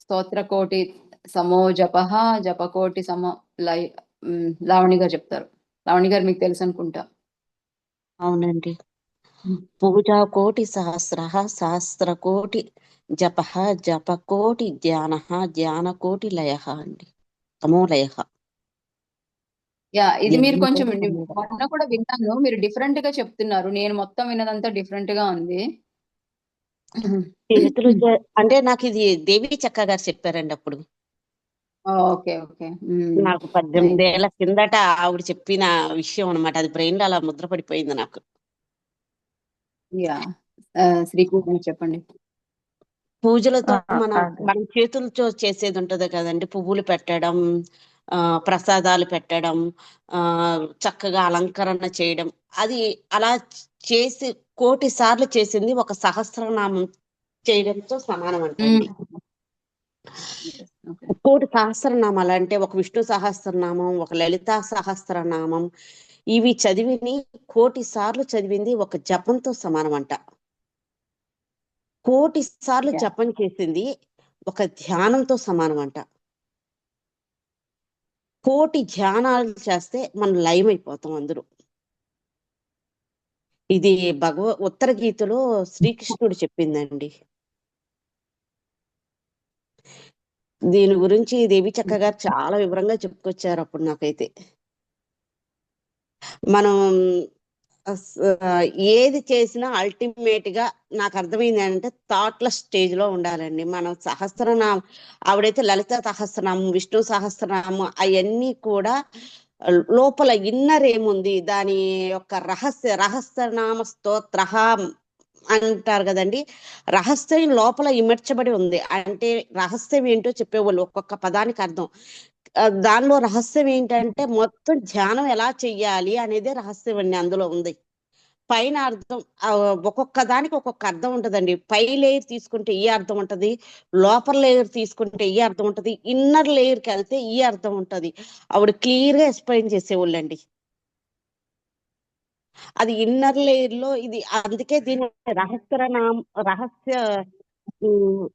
స్తోత్రకోటి సమో జపః జపకోటి సమో లావణి గారు చెప్తారు. లావణి గారు మీకు తెలుసు అనుకుంటా. అవునండి. పూజా కోటి సహస్రకోటి జపః జపకోటి ధ్యాన కోటి లయ అండి, సమోలయ. యా ఇది మీరు ఎన్ని కొంచెం రోజులు ఉండదు. మొన్న కూడా విన్నాను, మీరు డిఫరెంట్ గా చెప్తున్నారు. నేను మొత్తం విన్నదంతా డిఫరెంట్ గా ఉంది. చేతులు అంటే నాకు ఇది దేవి చక్క గారు చెప్పారండి అప్పుడు. Okay okay. నాకు 18 ఏళ్ల కిందట ఆవిడ చెప్పిన విషయం అన్నమాట. అది బ్రెయిన్ లో అలా ముద్ర పడిపోయింది నాకు. యా శ్రీకృష్ణ చెప్పండి. పూజలతో మనం అదే. మనం చేతులతో చేసేది ఉంటది కదండి, పువ్వులు పెట్టడం, ప్రసాదాలు పెట్టడం, చక్కగా అలంకరణ చేయడం, అది అలా చేసి 1,000,000 సార్లు చేసింది ఒక సహస్రనామం చేయడంతో సమానం అంటండి. ఓకే 1,000,000 సహస్రనామాలు అంటే ఒక విష్ణు సహస్రనామం, ఒక లలితా సహస్రనామం, ఇవి చదివిని 1,000,000 సార్లు చదివింది ఒక జపంతో సమానం అంట. 1,000,000 సార్లు యా జపం చేసింది ఒక ధ్యానంతో సమానం అంట. 1,000,000 ధ్యానాలు చేస్తే మనం లయమైపోతాం అందులో. ఇది ఉత్తర గీతలో శ్రీకృష్ణుడు చెప్పిందండి. దీని గురించి దేవి చక్క గారు చాలా వివరంగా చెప్పుకొచ్చారు అప్పుడు నాకైతే. మనం ఏది చేసినా అల్టిమేట్ గా నాకు అర్థమైంది అంటే థాట్లెస్ స్టేజ్ లో ఉండాలండి. మనం సహస్రనామం, ఆవిడైతే లలిత సహస్రనామం, విష్ణు సహస్రనామం, అవన్నీ కూడా లోపల ఇన్నర్ ఏముంది, దాని యొక్క రహస్యనామ స్తోత్ర అంటారు కదండి. రహస్యం లోపల ఇమర్చబడి ఉంది. అంటే రహస్యం ఏంటో చెప్పేవాళ్ళు ఒక్కొక్క పదానికి అర్థం. దానిలో రహస్యం ఏంటంటే మొత్తం ధ్యానం ఎలా చెయ్యాలి అనేదే రహస్యం అండి అందులో ఉంది. పైన అర్థం ఒక్కొక్క దానికి ఒక్కొక్క అర్థం ఉంటదండి. పై లేయర్ తీసుకుంటే ఈ అర్థం ఉంటది, లోపల లేయర్ తీసుకుంటే ఈ అర్థం ఉంటది, ఇన్నర్ లేయర్ కి వెళ్తే ఈ అర్థం ఉంటది. ఆవిడ క్లియర్ గా ఎక్స్ప్లెయిన్ చేసేవాళ్ళండి. అది ఇన్నర్ లేయర్ లో ఇది, అందుకే దీని రహస్య ఉమ్,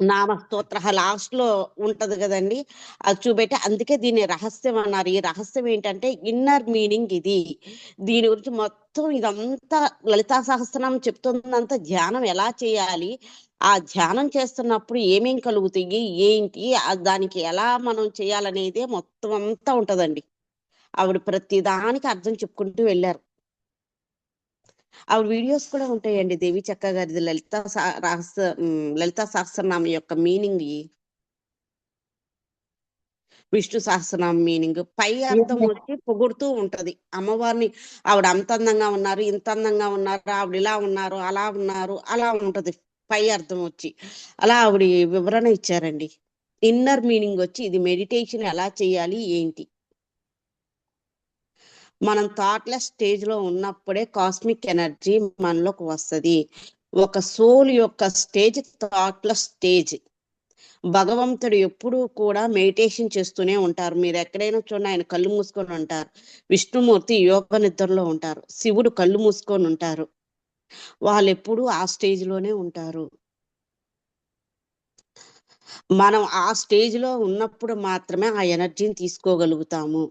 నామ స్తోత్ర లాస్ట్ లో ఉంటది కదండి, అది చూపెట్టి అందుకే దీన్ని రహస్యం అన్నారు. ఈ రహస్యం ఏంటంటే ఇన్నర్ మీనింగ్ ఇది. దీని గురించి మొత్తం ఇదంతా లలితా సహస్రనామం చెప్తున్నంత ధ్యానం ఎలా చేయాలి, ఆ ధ్యానం చేస్తున్నప్పుడు ఏమేం కలుగుతాయి ఏంటి, దానికి ఎలా మనం చేయాలనేదే మొత్తం అంతా ఉంటదండి. ఆవిడ ప్రతి దానికి అర్థం చెప్పుకుంటూ వెళ్ళారు. ఆవిడ వీడియోస్ కూడా ఉంటాయండి దేవి చక్క గారిది, లలితా సహస్రనామం యొక్క మీనింగ్, విష్ణు సహస్రనామం మీనింగ్, పై అర్థం వచ్చి పొగుడుతూ ఉంటది అమ్మవారిని. ఆవిడ అంత అందంగా ఉన్నారు, ఇంత అందంగా ఉన్నారు, ఆవిడ ఇలా ఉన్నారు, అలా ఉన్నారు, అలా ఉంటది పై అర్థం వచ్చి. అలా ఆవిడ వివరణ ఇచ్చారండి. ఇన్నర్ మీనింగ్ వచ్చి ఇది మెడిటేషన్ ఎలా చేయాలి ఏంటి. మనం థాట్లెస్ స్టేజ్ లో ఉన్నప్పుడే కాస్మిక్ ఎనర్జీ మనలోకి వస్తుంది. ఒక సోల్ యొక్క స్టేజ్ థాట్లెస్ స్టేజ్. భగవంతుడు ఎప్పుడూ కూడా మెడిటేషన్ చేస్తూనే ఉంటారు. మీరు ఎక్కడైనా చూడండి ఆయన కళ్ళు మూసుకొని ఉంటారు. విష్ణుమూర్తి యోగ నిద్రలో ఉంటారు, శివుడు కళ్ళు మూసుకొని ఉంటారు. వాళ్ళు ఎప్పుడూ ఆ స్టేజ్ లోనే ఉంటారు. మనం ఆ స్టేజ్ లో ఉన్నప్పుడు మాత్రమే ఆ ఎనర్జీని తీసుకోగలుగుతాము.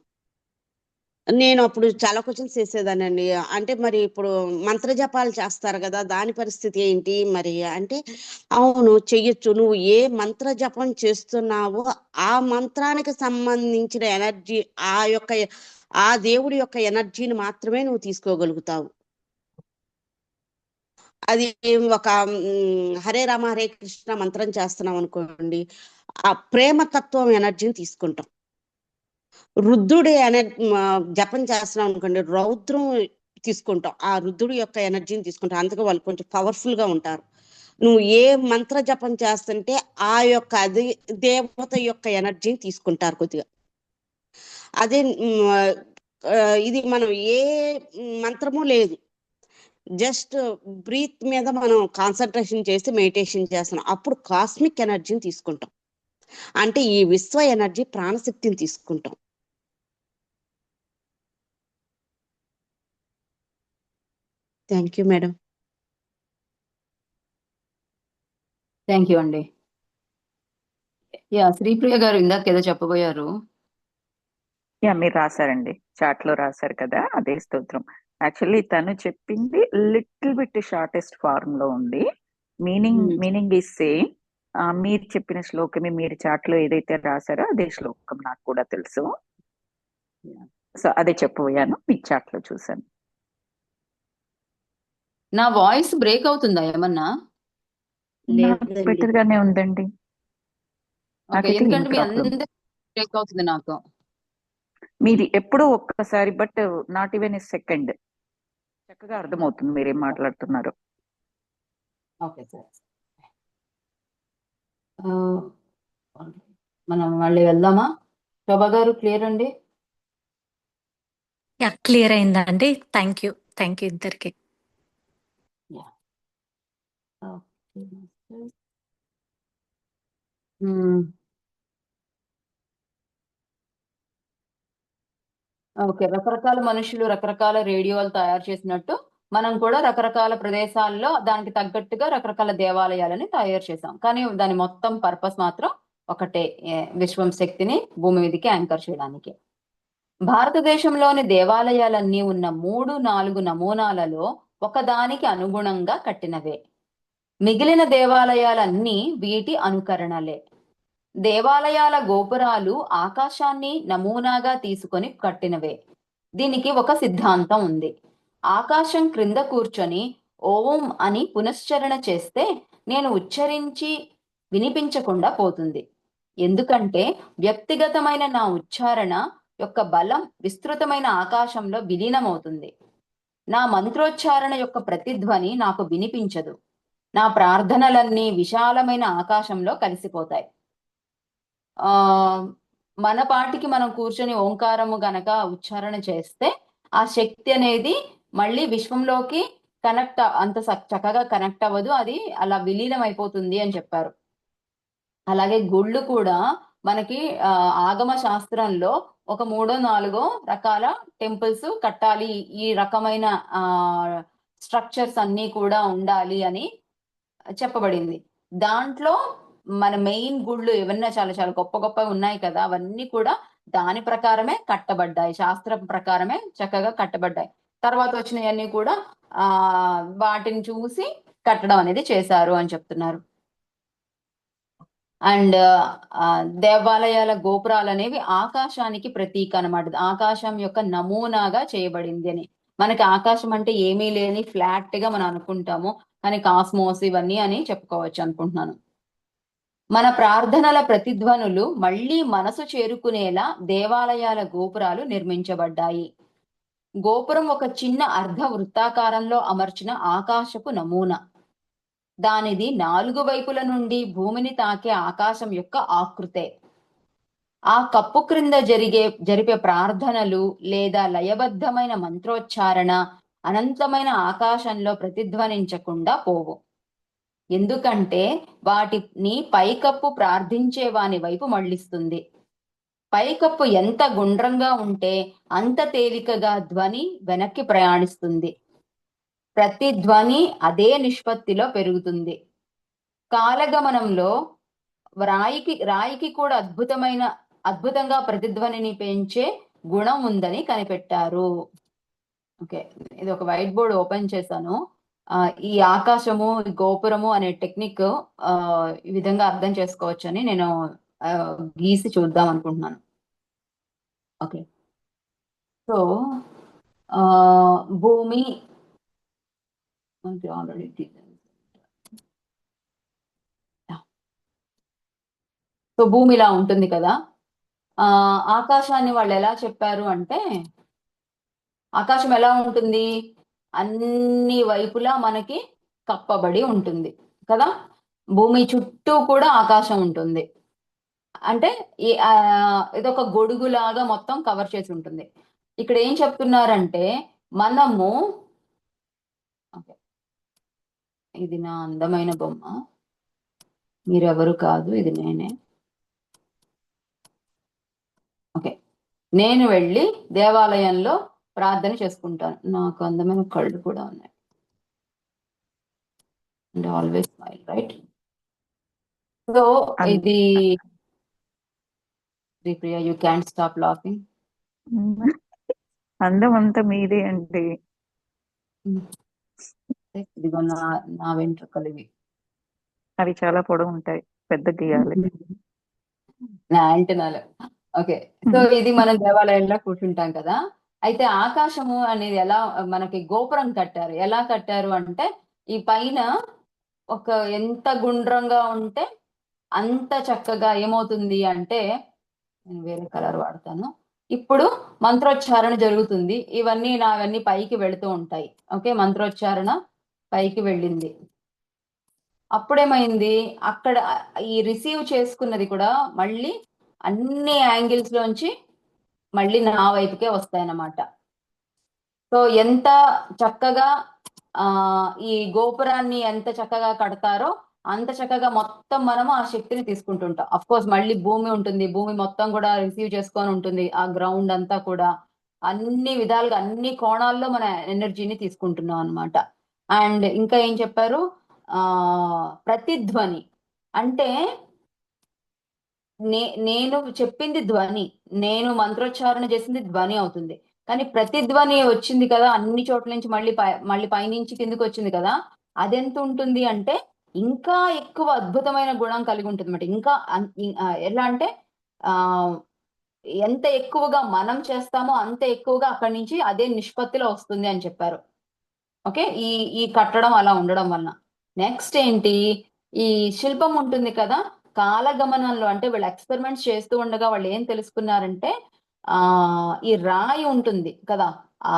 నేను అప్పుడు చాలా క్వశ్చన్స్ చేసేదానండి. అంటే మరి ఇప్పుడు మంత్ర జపాలు చేస్తారు కదా, దాని పరిస్థితి ఏంటి మరి అంటే, అవును చెయ్యొచ్చు. నువ్వు ఏ మంత్ర జపం చేస్తున్నావో ఆ మంత్రానికి సంబంధించిన ఎనర్జీ, ఆ దేవుడి యొక్క ఎనర్జీని మాత్రమే నువ్వు తీసుకోగలుగుతావు. అది ఒక హరే రామ హరే కృష్ణ మంత్రం చేస్తున్నాం అనుకోండి, ఆ ప్రేమతత్వం ఎనర్జీని తీసుకుంటాం. రుద్రుడి జపం చేస్తున్నాం అనుకోండి, రౌద్రం తీసుకుంటాం, ఆ రుద్రుడి యొక్క ఎనర్జీని తీసుకుంటాం. అందుకే వాళ్ళు కొంచెం పవర్ఫుల్ గా ఉంటారు. నువ్వు ఏ మంత్ర జపం చేస్తుంటే ఆ యొక్క అది దేవత యొక్క ఎనర్జీని తీసుకుంటారు కొద్దిగా. అదే ఇది మనం ఏ మంత్రము లేదు, జస్ట్ బ్రీత్ మీద మనం కాన్సన్ట్రేషన్ చేసి మెడిటేషన్ చేస్తున్నాం, అప్పుడు కాస్మిక్ ఎనర్జీని తీసుకుంటాం. అంటే ఈ విశ్వ ఎనర్జీ ప్రాణశక్తిని తీసుకుంటాం. Thank you madam. Thank you అండి. యా శ్రీప్రియ గారు ఇందాక ఏదో చెప్పబోయారు. యా మీరు రాశారండి, చాట్ లో రాశారు కదా, అదే స్తోత్రం. యాక్చువల్లీ తను చెప్పింది లిటిల్ బిట్ షార్టెస్ట్ ఫార్మ్ లో ఉంది. Meaning is same. మీరు చెప్పిన శ్లోకమే మీరు చాట్ లో ఏదైతే రాశారో అదే శ్లోకం నాకు కూడా తెలుసు. సో అదే చెప్పబోయాను, మీ చాట్లో చూసాను. నా వాయిస్ బ్రేక్ అవుతుందా ఏమన్నా? నాకు లేదండి. బెటర్ గానే ఉందండి, ఓకే, నాకైతే ఏం ఎందుకంటే మీ ప్రాబ్లం. అందరి బ్రేక్ అవుతుంది నాకు. మీది ఎప్పుడో ఒక్కసారి, but not even a second. చక్కగా అర్థమవుతుంది మీరేం మాట్లాడుతున్నారు. Okay sir. మనం మళ్ళీ వెళ్దామా? శోభా గారు క్లియర్ అండి? క్లియర్ అయిందండి. థ్యాంక్ యూ ఇద్దరికి. ఓకే, రకరకాల మనుషులు రకరకాల రేడియోలు తయారు చేసినట్టు మనం కూడా రకరకాల ప్రదేశాల్లో దానికి తగ్గట్టుగా రకరకాల దేవాలయాలని తయారు చేసాం. కానీ దాని మొత్తం పర్పస్ మాత్రం ఒకటే, విశ్వం శక్తిని భూమి మీదకి యాంకర్ చేయడానికి. భారతదేశంలోని దేవాలయాలన్నీ ఉన్న 3-4 నమూనాలలో ఒకదానికి అనుగుణంగా కట్టినవే. మిగిలిన దేవాలయాలన్నీ వీటి అనుకరణలే. దేవాలయాల గోపురాలు ఆకాశాన్ని నమూనాగా తీసుకొని కట్టినవే. దీనికి ఒక సిద్ధాంతం ఉంది. ఆకాశం క్రింద కూర్చొని ఓం అని పునశ్చరణ చేస్తే నేను ఉచ్చరించి వినిపించకుండా పోతుంది. ఎందుకంటే వ్యక్తిగతమైన నా ఉచ్చారణ యొక్క బలం విస్తృతమైన ఆకాశంలో విలీనమవుతుంది. నా మంత్రోచ్చారణ యొక్క ప్రతిధ్వని నాకు వినిపించదు. నా ప్రార్థనలన్నీ విశాలమైన ఆకాశంలో కలిసిపోతాయి. మన పాటికి మనం కూర్చొని ఓంకారము గనక ఉచ్చారణ చేస్తే ఆ శక్తి అనేది మళ్ళీ విశ్వంలోకి అంత చక్కగా కనెక్ట్ అవ్వదు, అది అలా విలీనం అయిపోతుంది అని చెప్పారు. అలాగే గుళ్ళు కూడా మనకి ఆగమ శాస్త్రంలో ఒక 3-4 రకాల టెంపుల్స్ కట్టాలి, ఈ రకమైన స్ట్రక్చర్స్ అన్నీ కూడా ఉండాలి అని చెప్పబడింది. దాంట్లో మన మెయిన్ గుళ్ళు ఏమన్నా చాలా చాలా గొప్ప గొప్ప ఉన్నాయి కదా, అవన్నీ కూడా దాని ప్రకారమే కట్టబడ్డాయి, శాస్త్రం ప్రకారమే చక్కగా కట్టబడ్డాయి. తర్వాత వచ్చినవన్నీ కూడా వాటిని చూసి కట్టడం అనేది చేశారు అని చెప్తున్నారు. అండ్ దేవాలయాల గోపురాలు అనేవి ఆకాశానికి ప్రతీక అన్నమాట. ఆకాశం యొక్క నమూనాగా చేయబడింది అని. మనకి ఆకాశం అంటే ఏమీ లేని ఫ్లాట్ గా మనం అనుకుంటాము, కానీ కాస్మోస్ ఇవన్నీ అని చెప్పుకోవచ్చు అనుకుంటున్నాను. మన ప్రార్థనల ప్రతిధ్వనులు మళ్ళీ మనసు చేరుకునేలా దేవాలయాల గోపురాలు నిర్మించబడ్డాయి. గోపురం ఒక చిన్న అర్ధ వృత్తాకారంలో అమర్చిన ఆకాశపు నమూనా. దానిది 4 వైపుల నుండి భూమిని తాకే ఆకాశం యొక్క ఆకృతే. ఆ కప్పు క్రింద జరిపే ప్రార్థనలు లేదా లయబద్ధమైన మంత్రోచ్చారణ అనంతమైన ఆకాశంలో ప్రతిధ్వనించకుండా పోవు. ఎందుకంటే వాటిని పైకప్పు ప్రార్థించే వాని వైపు మళ్ళిస్తుంది. పైకప్పు ఎంత గుండ్రంగా ఉంటే అంత తేలికగా ధ్వని వెనక్కి ప్రయాణిస్తుంది. ప్రతి ధ్వని అదే నిష్పత్తిలో పెరుగుతుంది. కాలగమనంలో రాయికి కూడా అద్భుతంగా ప్రతిధ్వనిని పెంచే గుణం ఉందని కనిపెట్టారు. ఓకే, ఇది ఒక వైట్ బోర్డ్ ఓపెన్ చేశాను. ఈ ఆకాశము గోపురము అనే టెక్నిక్ ఈ విధంగా అర్థం చేసుకోవచ్చని నేను గీసి చూద్దాం అనుకుంటున్నాను. ఓకే, సో భూమి ఆల్రెడీ సో భూమి ఇలా ఉంటుంది కదా. ఆకాశాన్ని వాళ్ళు ఎలా చెప్పారు అంటే, ఆకాశం ఎలా ఉంటుంది, అన్ని వైపులా మనకి కప్పబడి ఉంటుంది కదా. భూమి చుట్టూ కూడా ఆకాశం ఉంటుంది. అంటే ఇదొక గొడుగులాగా మొత్తం కవర్ చేసి ఉంటుంది. ఇక్కడ ఏం చెప్తున్నారంటే మనము, ఇది నా అందమైన బొమ్మ, మీరెవరు కాదు, ఇది నేనే. ఓకే, నేను వెళ్ళి దేవాలయంలో ప్రార్థన చేసుకుంటాను. నాకు అందమైన కళ్ళు కూడా ఉన్నాయి. And always smile, right? So ఇది Priya, you can stop laughing. అందం అంతా మీదే అండి. ఇదిగో నా వెంట్రుకలు ఇవి. అవి చాలా పొడవు ఉంటాయి, పెద్ద గీయాలి. నా యాంటెనాలు. ఓకే. సో ఇది మనం దేవాలయంలో కూర్చుంటాం కదా. అయితే ఆకాశము అనేది ఎలా మనకి గోపురం కట్టారు. ఎలా కట్టారు అంటే ఈ పైన ఒక ఎంత గుండ్రంగా ఉంటే అంత చక్కగా ఏమవుతుంది అంటే, నేను వేరే కలర్ వాడతాను. ఇప్పుడు మంత్రోచ్చారణ జరుగుతుంది. నావన్నీ పైకి వెళుతూ ఉంటాయి. ఓకే. మంత్రోచ్చారణ పైకి వెళ్ళింది. అప్పుడేమైంది అక్కడ ఈ రిసీవ్ చేసుకున్నది కూడా మళ్ళీ అన్ని యాంగిల్స్ లోంచి మళ్ళీ నా వైపుకే వస్తాయన్నమాట. సో ఎంత చక్కగా ఈ గోపురాన్ని ఎంత చక్కగా కడతారో అంత చక్కగా మొత్తం మనము ఆ శక్తిని తీసుకుంటుంటాం. అఫ్ కోర్స్ మళ్ళీ భూమి ఉంటుంది. భూమి మొత్తం కూడా రిసీవ్ చేసుకొని ఉంటుంది. ఆ గ్రౌండ్ అంతా కూడా అన్ని విధాలుగా అన్ని కోణాల్లో మన ఎనర్జీని తీసుకుంటున్నాం అన్నమాట. అండ్ ఇంకా ఏం చెప్పారు, ప్రతిధ్వని అంటే నేను చెప్పింది ధ్వని, నేను మంత్రోచ్చారణ చేసింది ధ్వని అవుతుంది. కానీ ప్రతిధ్వని వచ్చింది కదా అన్ని చోట్ల నుంచి మళ్ళీ పైనుంచి కిందకి వచ్చింది కదా, అదెంత ఉంటుంది అంటే ఇంకా ఎక్కువ అద్భుతమైన గుణం కలిగి ఉంటుంది అన్నమాట. ఇంకా ఎలా అంటే ఆ ఎంత ఎక్కువగా మనం చేస్తామో అంత ఎక్కువగా అక్కడి నుంచి అదే నిష్పత్తిలో వస్తుంది అని చెప్పారు. ఓకే. ఈ కట్టడం అలా ఉండడం వలన నెక్స్ట్ ఏంటి, ఈ శిల్పం ఉంటుంది కదా, కాలగమనంలో అంటే వీళ్ళు ఎక్స్పెరిమెంట్స్ చేస్తూ ఉండగా వాళ్ళు ఏం తెలుసుకున్నారంటే ఈ రాయి ఉంటుంది కదా, ఆ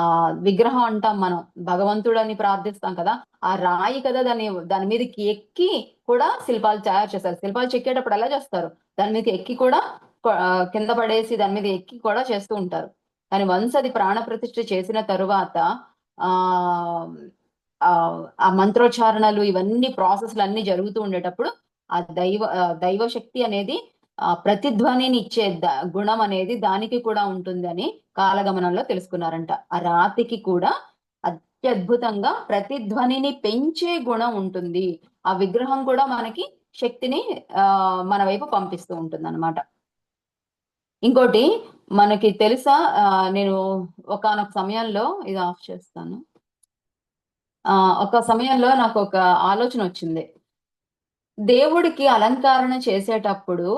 విగ్రహం అంటాం మనం, భగవంతుడని ప్రార్థిస్తాం కదా, ఆ రాయి కదా దాని మీదకి ఎక్కి కూడా శిల్పాలు తయారు చేస్తారు. శిల్పాలు చెక్కేటప్పుడు ఎలా చేస్తారు, దాని మీదకి ఎక్కి కూడా కింద పడేసి దాని మీద ఎక్కి కూడా చేస్తూ ఉంటారు. కానీ వన్స్ అది ప్రాణ ప్రతిష్ఠ చేసిన తరువాత ఆ మంత్రోచ్చారణలు ఇవన్నీ ప్రాసెస్లు అన్ని జరుగుతూ ఉండేటప్పుడు ఆ దైవ శక్తి అనేది ప్రతిధ్వనిని ఇచ్చే గుణం అనేది దానికి కూడా ఉంటుంది అని కాలగమనంలో తెలుసుకున్నారంట. ఆ రాతికి కూడా అత్యద్భుతంగా ప్రతిధ్వనిని పెంచే గుణం ఉంటుంది. ఆ విగ్రహం కూడా మనకి శక్తిని మన వైపు పంపిస్తూ ఉంటుంది అన్నమాట. ఇంకోటి మనకి తెలుసా, నేను ఒకానొక సమయంలో ఇది ఆఫ్ చేస్తాను. ఒక సమయంలో నాకు ఒక ఆలోచన వచ్చింది. దేవుడికి అలంకరణ చేసేటప్పుడు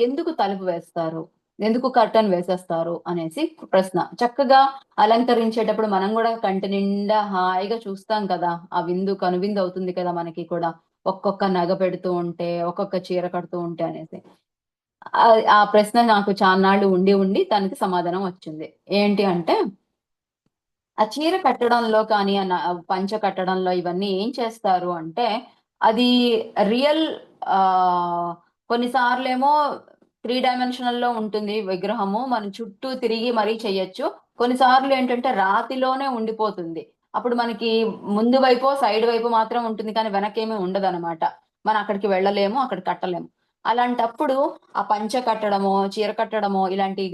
ఎందుకు తలుపు వేస్తారు, ఎందుకు కర్టన్ వేసేస్తారు అనేసి ప్రశ్న. చక్కగా అలంకరించేటప్పుడు మనం కూడా కంటి నిండా హాయిగా చూస్తాం కదా, ఆ కనువిందు అవుతుంది కదా మనకి కూడా, ఒక్కొక్క నగ పెడుతూ ఉంటే ఒక్కొక్క చీర కడుతూ ఉంటే అనేసి. ఆ ప్రశ్న నాకు చాన్నాళ్ళు ఉండి దానికి సమాధానం వచ్చింది. ఏంటి అంటే, ఆ చీర కట్టడంలో కానీ పంచ కట్టడంలో ఇవన్నీ ఏం చేస్తారు అంటే, అది రియల్ కొన్నిసార్లేమో 3 డైమెన్షనల్లో ఉంటుంది విగ్రహము, మనం చుట్టూ తిరిగి మరీ చెయ్యొచ్చు. కొన్నిసార్లు ఏంటంటే రాతిలోనే ఉండిపోతుంది. అప్పుడు మనకి ముందు వైపు సైడ్ వైపు మాత్రం ఉంటుంది కానీ వెనకేమీ ఉండదన్నమాట. మనం అక్కడికి వెళ్ళలేము, అక్కడ కట్టలేము. అలాంటప్పుడు ఆ పంచ కట్టడమో చీర కట్టడమో ఇలాంటి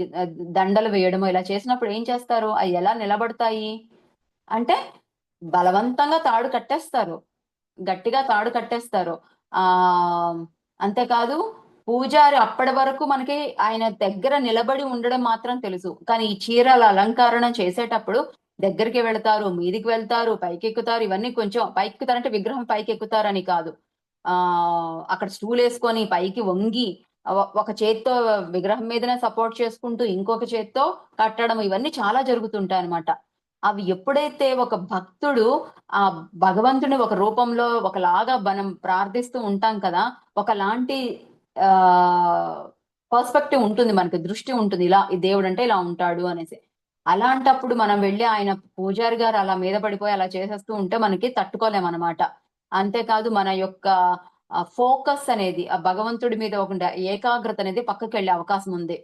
దండలు వేయడమో ఇలా చేసినప్పుడు ఏం చేస్తారు, అవి ఎలా నిలబడతాయి అంటే బలవంతంగా తాడు కట్టేస్తారు, గట్టిగా తాడు కట్టేస్తారు. అంతేకాదు పూజారి అప్పటి వరకు మనకి ఆయన దగ్గర నిలబడి ఉండడం మాత్రం తెలుసు. కానీ ఈ చీరల అలంకరణ చేసేటప్పుడు దగ్గరికి వెళ్తారు, మీదికి వెళ్తారు, పైకి ఎక్కుతారు. ఇవన్నీ కొంచెం పైకి ఎక్కుతారంటే విగ్రహం పైకి ఎక్కుతారని కాదు, అక్కడ స్టూల్ వేసుకొని పైకి వంగి ఒక చేత్తో విగ్రహం మీదనే సపోర్ట్ చేసుకుంటూ ఇంకొక చేత్తో కట్టడం, ఇవన్నీ చాలా జరుగుతుంటాయి అన్నమాట. అవి ఎప్పుడైతే ఒక భక్తుడు ఆ భగవంతుని ఒక రూపంలో ఒకలాగా మనం ప్రార్థిస్తూ ఉంటాం కదా, ఒకలాంటి పర్స్పెక్టివ్ ఉంటుంది మనకి, దృష్టి ఉంటుంది, ఇలా ఈ దేవుడు అంటే ఇలా ఉంటాడు అనేసి. అలాంటప్పుడు మనం వెళ్ళి ఆయన పూజారి గారు అలా మీద పడిపోయి అలా చేసేస్తూ ఉంటే మనకి తట్టుకోలేమన్నమాట. అంతేకాదు మన యొక్క ఫోకస్ అనేది ఆ భగవంతుడి మీద ఒక ఏకాగ్రత అనేది పక్కకి వెళ్ళే అవకాశం ఉంది.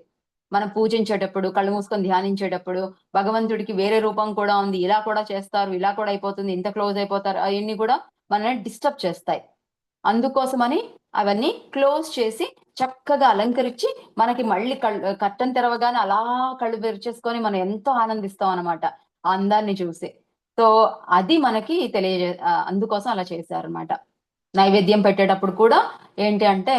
మనం పూజించేటప్పుడు కళ్ళు మూసుకొని ధ్యానించేటప్పుడు భగవంతుడికి వేరే రూపం కూడా ఉంది, ఇలా కూడా చేస్తారు, ఇలా కూడా అయిపోతుంది, ఇంత క్లోజ్ అయిపోతారు, అవన్నీ కూడా మనల్ని డిస్టర్బ్ చేస్తాయి. అందుకోసమని అవన్నీ క్లోజ్ చేసి చక్కగా అలంకరించి మనకి మళ్ళీ కట్టను తెరవగానే అలా కళ్ళు తెరిచేసుకొని మనం ఎంతో ఆనందిస్తాం అనమాట ఆ అందాన్ని చూసి. సో అది మనకి అందుకోసం అలా చేశారు అనమాట. నైవేద్యం పెట్టేటప్పుడు కూడా ఏంటి అంటే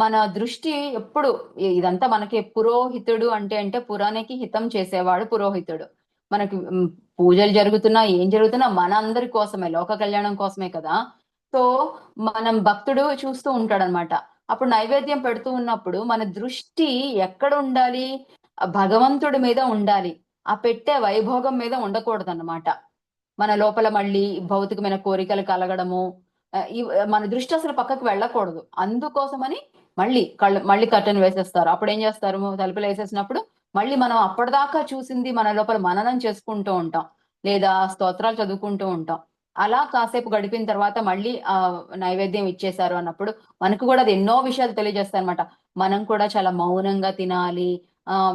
మన దృష్టి ఎప్పుడు ఇదంతా మనకి పురోహితుడు అంటే పురానికి హితం చేసేవాడు పురోహితుడు. మనకి పూజలు జరుగుతున్నా ఏం జరుగుతున్నా మన అందరి కోసమే, లోక కళ్యాణం కోసమే కదా. సో మనం భక్తుడు చూస్తూ ఉంటాడు అనమాట, అప్పుడు నైవేద్యం పెడుతూ ఉన్నప్పుడు మన దృష్టి ఎక్కడ ఉండాలి? భగవంతుడి మీద ఉండాలి. ఆ పెట్టే వైభోగం మీద ఉండకూడదు అన్నమాట. మన లోపల మళ్ళీ భౌతికమైన కోరికలు కలగడము, మన దృష్టి అసలు పక్కకు వెళ్ళకూడదు. అందుకోసమని మళ్ళీ కర్టెన్ వేసేస్తారు. అప్పుడు ఏం చేస్తారు? తలుపులు వేసేసినప్పుడు మళ్ళీ మనం అప్పటిదాకా చూసింది మన లోపల మననం చేసుకుంటూ ఉంటాం, లేదా స్తోత్రాలు చదువుకుంటూ ఉంటాం. అలా కాసేపు గడిపిన తర్వాత మళ్ళీ నైవేద్యం ఇచ్చేశారు అన్నప్పుడు మనకు కూడా అది ఎన్నో విషయాలు తెలియజేస్తాయి అనమాట. మనం కూడా చాలా మౌనంగా తినాలి,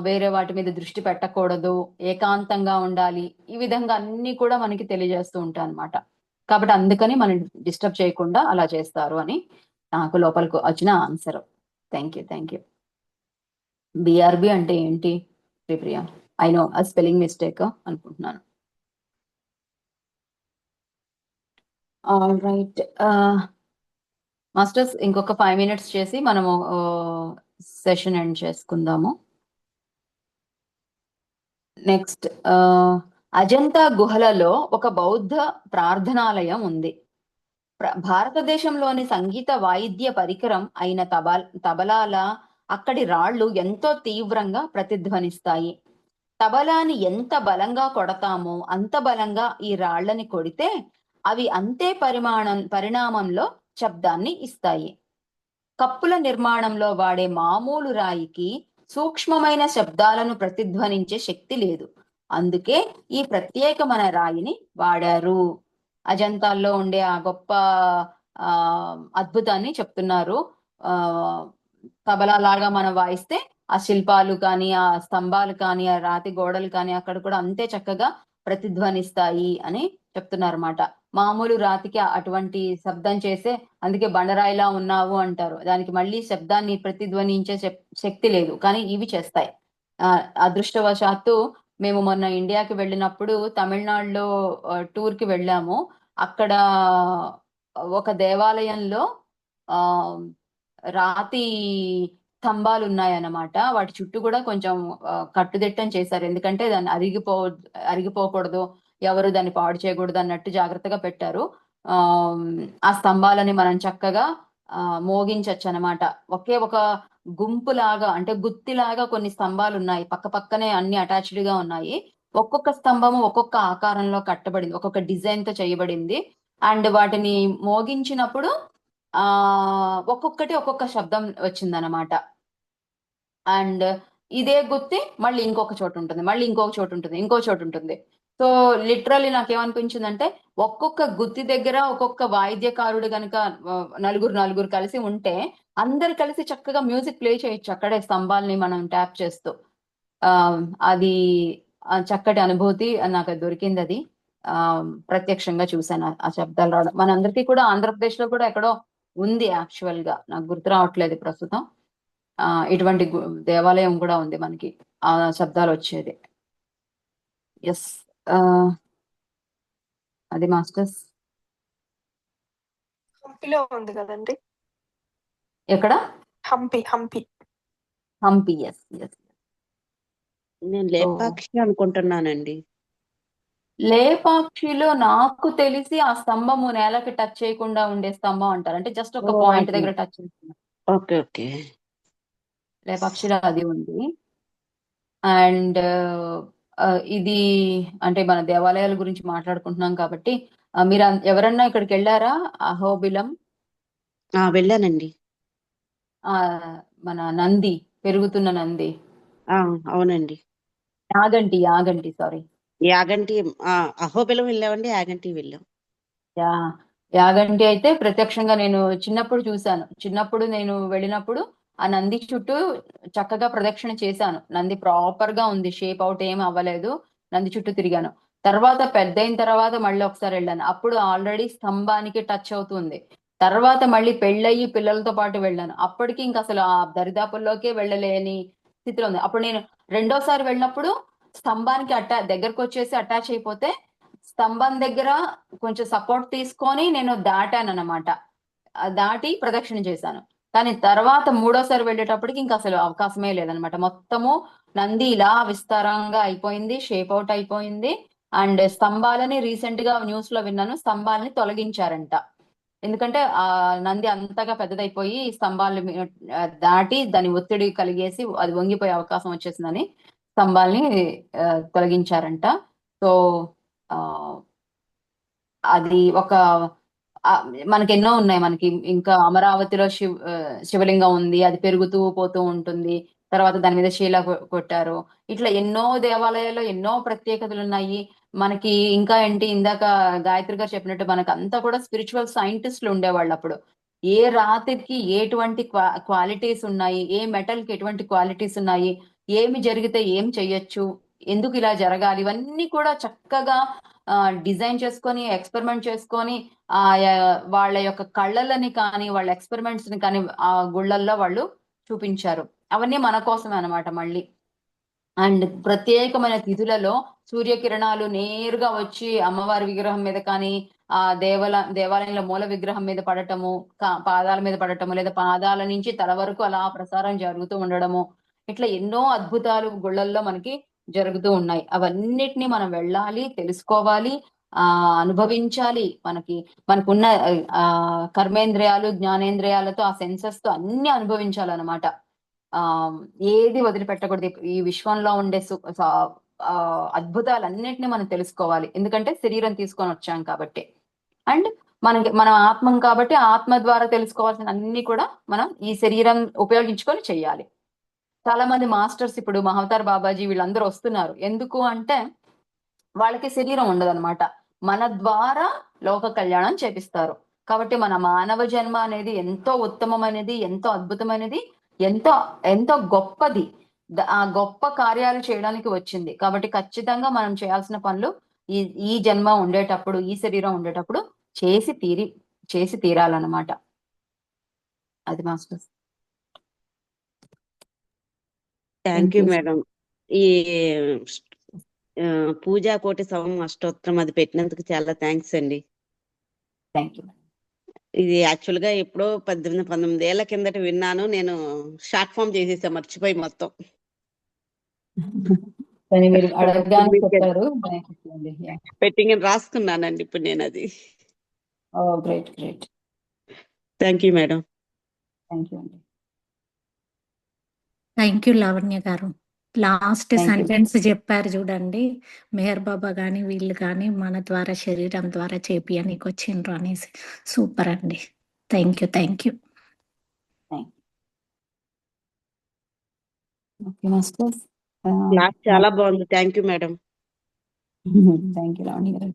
వేరే వాటి మీద దృష్టి పెట్టకూడదు, ఏకాంతంగా ఉండాలి. ఈ విధంగా అన్ని కూడా మనకి తెలియజేస్తూ ఉంటాయి అన్నమాట. కాబట్టి అందుకని మనం డిస్టర్బ్ చేయకుండా అలా చేస్తారు అని నాకు లోపలికి వచ్చిన ఆన్సర్. Thank you. బిఆర్బి అంటే ఏంటి ప్రియా? ఐ నో ఆ స్పెల్లింగ్ మిస్టేక్ అనుకుంటున్నాను. ఆల్ రైట్ మాస్టర్స్, ఇంకొక 5 minutes చేసి మనము సెషన్ ఎండ్ చేసుకుందాము. నెక్స్ట్, అజంతా గుహలలో ఒక బౌద్ధ ప్రార్థనాలయం ఉంది. భారతదేశంలోని సంగీత వాయిద్య పరికరం అయిన తబలాల అక్కడి రాళ్ళు ఎంతో తీవ్రంగా ప్రతిధ్వనిస్తాయి. తబలాని ఎంత బలంగా కొడతామో అంత బలంగా ఈ రాళ్ళని కొడితే అవి అంతే పరిణామంలో శబ్దాన్ని ఇస్తాయి. కప్పుల నిర్మాణంలో వాడే మామూలు రాయికి సూక్ష్మమైన శబ్దాలను ప్రతిధ్వనించే శక్తి లేదు. అందుకే ఈ ప్రత్యేకమైన రాయిని వాడారు. అజంతాల్లో ఉండే ఆ గొప్ప అద్భుతాన్ని చెప్తున్నారు. తబలా లాగా మనం వాయిస్తే ఆ శిల్పాలు కానీ, ఆ స్తంభాలు కానీ, ఆ రాతి గోడలు కానీ అక్కడ కూడా అంతే చక్కగా ప్రతిధ్వనిస్తాయి అని చెప్తున్నారు అన్నమాట. మామూలు రాతికి అటువంటి శబ్దం చేసే, అందుకే బండరాయిలా ఉన్నావు అంటారు. దానికి మళ్ళీ శబ్దాన్ని ప్రతిధ్వనించే శక్తి లేదు, కానీ ఇవి చేస్తాయి. అదృష్టవశాత్తు మేము మొన్న ఇండియాకి వెళ్ళినప్పుడు తమిళనాడులో టూర్కి వెళ్ళాము. అక్కడ ఒక దేవాలయంలో రాతి స్తంభాలు ఉన్నాయన్నమాట. వాటి చుట్టూ కూడా కొంచెం కట్టుదిట్టం చేశారు. ఎందుకంటే దాన్ని అరిగిపోకూడదు, ఎవరు దాన్ని పాడు చేయకూడదు అన్నట్టు జాగ్రత్తగా పెట్టారు. ఆ స్తంభాలని మనం చక్కగా మోగించచ్చు అనమాట. ఒక గుంపులాగా, అంటే గుత్తిలాగా కొన్ని స్తంభాలు ఉన్నాయి, పక్క పక్కనే అన్ని అటాచ్డ్ గా ఉన్నాయి. ఒక్కొక్క స్తంభము ఒక్కొక్క ఆకారంలో కట్టబడింది, ఒక్కొక్క డిజైన్ తో చేయబడింది. అండ్ వాటిని మోగించినప్పుడు ఒక్కొక్కటి ఒక్కొక్క శబ్దం వచ్చిందనమాట. అండ్ ఇదే గుత్తి మళ్ళీ ఇంకొక చోటు ఉంటుంది, మళ్ళీ ఇంకొక చోటు ఉంటుంది, ఇంకో చోటు ఉంటుంది. సో లిటరల్లీ నాకేమనిపించిందంటే, ఒక్కొక్క గుత్తి దగ్గర ఒక్కొక్క వాయిద్యకారుడు గనుక నలుగురు కలిసి ఉంటే అందరు కలిసి చక్కగా మ్యూజిక్ ప్లే చేయొచ్చు అక్కడే స్తంభాలని మనం ట్యాప్ చేస్తూ. అది చక్కటి అనుభూతి నాకు దొరికింది. అది ప్రత్యక్షంగా చూశాను ఆ శబ్దాలు రావడం. మనందరికీ కూడా ఆంధ్రప్రదేశ్ లో కూడా ఎక్కడో ఉంది, యాక్చువల్ గా నాకు గుర్తు రావట్లేదు ప్రస్తుతం. ఇటువంటి దేవాలయం కూడా ఉంది మనకి, ఆ శబ్దాలు వచ్చేది. ఎస్, అది మాస్టర్స్. హంపిలో ఉంది కదండి? ఎక్కడ? హంపి. ఎస్. నేను లేపాక్షి అనుకుంటున్నానండి. లేపాక్షిలో నాకు తెలిసి ఆ స్తంభము నేలకి టచ్ చేయకుండా ఉండే స్తంభం అంటారు, అంటే జస్ట్ ఒక పాయింట్ దగ్గర టచ్ చేస్తున్నారు. ఓకే. లేపాక్షిలో అది ఉంది. అండ్ ఇది అంటే మన దేవాలయాల గురించి మాట్లాడుకుంటున్నాం కాబట్టి, మీరు ఎవరన్నా ఇక్కడికి వెళ్ళారా? అహోబిలం వెళ్ళానండి. మన నంది, పెరుగుతున్న నంది. అవునండి. యాగంటి సారీ, యాగంటి. అహోబిలం వెళ్ళామండి, యాగంటి వెళ్ళాం. యాగంటి అయితే ప్రత్యక్షంగా నేను చిన్నప్పుడు చూశాను. చిన్నప్పుడు నేను వెళ్ళినప్పుడు ఆ నంది చుట్టూ చక్కగా ప్రదక్షిణ చేశాను. నంది ప్రాపర్ గా ఉంది, షేప్ అవుట్ ఏం అవ్వలేదు. నంది చుట్టూ తిరిగాను. తర్వాత పెద్దయిన తర్వాత మళ్ళీ ఒకసారి వెళ్ళాను, అప్పుడు ఆల్రెడీ స్తంభానికి టచ్ అవుతుంది. తర్వాత మళ్ళీ పెళ్ళయి పిల్లలతో పాటు వెళ్ళాను, అప్పటికి ఇంకా అసలు ఆ దరిదాపుల్లోకే వెళ్ళలేని స్థితిలో ఉంది. అప్పుడు నేను రెండోసారి వెళ్ళినప్పుడు స్తంభానికి దగ్గరకు వచ్చేసి అటాచ్ అయిపోతే స్తంభం దగ్గర కొంచెం సపోర్ట్ తీసుకొని నేను దాటాను అనమాట. దాటి ప్రదక్షిణ చేశాను. కానీ తర్వాత మూడోసారి వెళ్ళేటప్పటికి ఇంకా అసలు అవకాశమే లేదనమాట. మొత్తము నంది ఇలా విస్తారంగా అయిపోయింది, షేప్ అవుట్ అయిపోయింది. అండ్ స్తంభాలని రీసెంట్ గా న్యూస్ లో విన్నాను, స్తంభాలని తొలగించారంట. ఎందుకంటే ఆ నంది అంతగా పెద్దదైపోయి స్తంభాలు దాటి దాని ఒత్తిడి కలిగేసి అది వంగిపోయే అవకాశం వచ్చేసిందని స్తంభాల్ని తొలగించారంట. సో అది ఒక మనకి ఎన్నో ఉన్నాయి. మనకి ఇంకా అమరావతిలో శివలింగం ఉంది, అది పెరుగుతూ పోతూ ఉంటుంది. తర్వాత దాని మీద శీల కొట్టారు. ఇట్లా ఎన్నో దేవాలయాల్లో ఎన్నో ప్రత్యేకతలు ఉన్నాయి. మనకి ఇంకా ఏంటి, ఇందాక గాయత్రి గారు చెప్పినట్టు మనకు అంతా కూడా స్పిరిచువల్ సైంటిస్టులు ఉండేవాళ్ళు అప్పుడు. ఏ రాతికి ఎటువంటి క్వాలిటీస్ ఉన్నాయి, ఏ మెటల్ కి ఎటువంటి క్వాలిటీస్ ఉన్నాయి, ఏమి జరిగితే ఏం చెయ్యొచ్చు, ఎందుకు ఇలా జరగాలి, ఇవన్నీ కూడా చక్కగా డిజైన్ చేసుకొని ఎక్స్పెరిమెంట్ చేసుకొని వాళ్ళ యొక్క కళ్ళలని కానీ వాళ్ళ ఎక్స్పెరిమెంట్స్ ని కానీ ఆ గుళ్ళల్లో వాళ్ళు చూపించారు. అవన్నీ మన కోసమే అనమాట మళ్ళీ. అండ్ ప్రత్యేకమైన తిథులలో సూర్యకిరణాలు నేరుగా వచ్చి అమ్మవారి విగ్రహం మీద కానీ ఆ దేవాలయంలో మూల విగ్రహం మీద పడటము, పాదాల మీద పడటము, లేదా పాదాల నుంచి తల వరకు అలా ప్రసారం జరుగుతూ ఉండడము, ఇట్లా ఎన్నో అద్భుతాలు గుళ్ళల్లో మనకి జరుగుతూ ఉన్నాయి. అవన్నిటిని మనం వెళ్ళాలి, తెలుసుకోవాలి, అనుభవించాలి. మనకున్న కర్మేంద్రియాలు జ్ఞానేంద్రియాలతో ఆ సెన్సెస్ తో అన్ని అనుభవించాలన్నమాట. ఏది వదిలిపెట్టకూడదు. ఈ విశ్వంలో ఉండే అద్భుతాలన్నిటిని మనం తెలుసుకోవాలి, ఎందుకంటే శరీరం తీసుకొని వచ్చాం కాబట్టి. అండ్ మనం ఆత్మం కాబట్టి ఆత్మ ద్వారా తెలుసుకోవాల్సిన అన్ని కూడా మనం ఈ శరీరం ఉపయోగించుకొని చెయ్యాలి. చాలా మంది మాస్టర్స్ ఇప్పుడు మహవతార్ బాబాజీ వీళ్ళందరూ వస్తున్నారు. ఎందుకు అంటే వాళ్ళకి శరీరం ఉండదన్నమాట. మన ద్వారా లోక కళ్యాణం చేపిస్తారు. కాబట్టి మన మానవ జన్మ అనేది ఎంతో ఉత్తమమైనది, ఎంతో అద్భుతమైనది, ఎంతో ఎంతో గొప్పది. ఆ గొప్ప కార్యాలు చేయడానికి వచ్చింది. కాబట్టి ఖచ్చితంగా మనం చేయాల్సిన పనులు ఈ జన్మ ఉండేటప్పుడు, ఈ శరీరం ఉండేటప్పుడు చేసి తీరాలన్నమాట. అది మాస్టర్స్. Thank you madam. ఈ పూజా కోటి సమం అష్టోత్తరం అది పెట్టినందుకు చాలా థ్యాంక్స్ అండి. Thank you. ఇది యాక్చువల్ గా ఎప్పుడో 18-19 ఏళ్ల కిందట విన్నాను. నేను షార్ట్ ఫామ్ చేసేసా, మర్చిపోయి మొత్తం. మీరు అడగగానే చెప్పారు. పెట్టింగ్ రాసుకున్నానండి ఇప్పుడు నేను అది. Great great. Thank you madam. Thank you అండి. థ్యాంక్ యూ లావణ్య గారు. లాస్ట్ సెంటెన్స్ చెప్పారు చూడండి, మెహర్ బాబా కానీ వీళ్ళు కానీ మన ద్వారా శరీరం ద్వారా చేపియనికి వచ్చిండ్రు అనేసి. సూపర్ అండి. Thank you. Thank you. Okay masters. Class చాలా బాగుంది. Thank you madam. Thank you Lavanya గారు.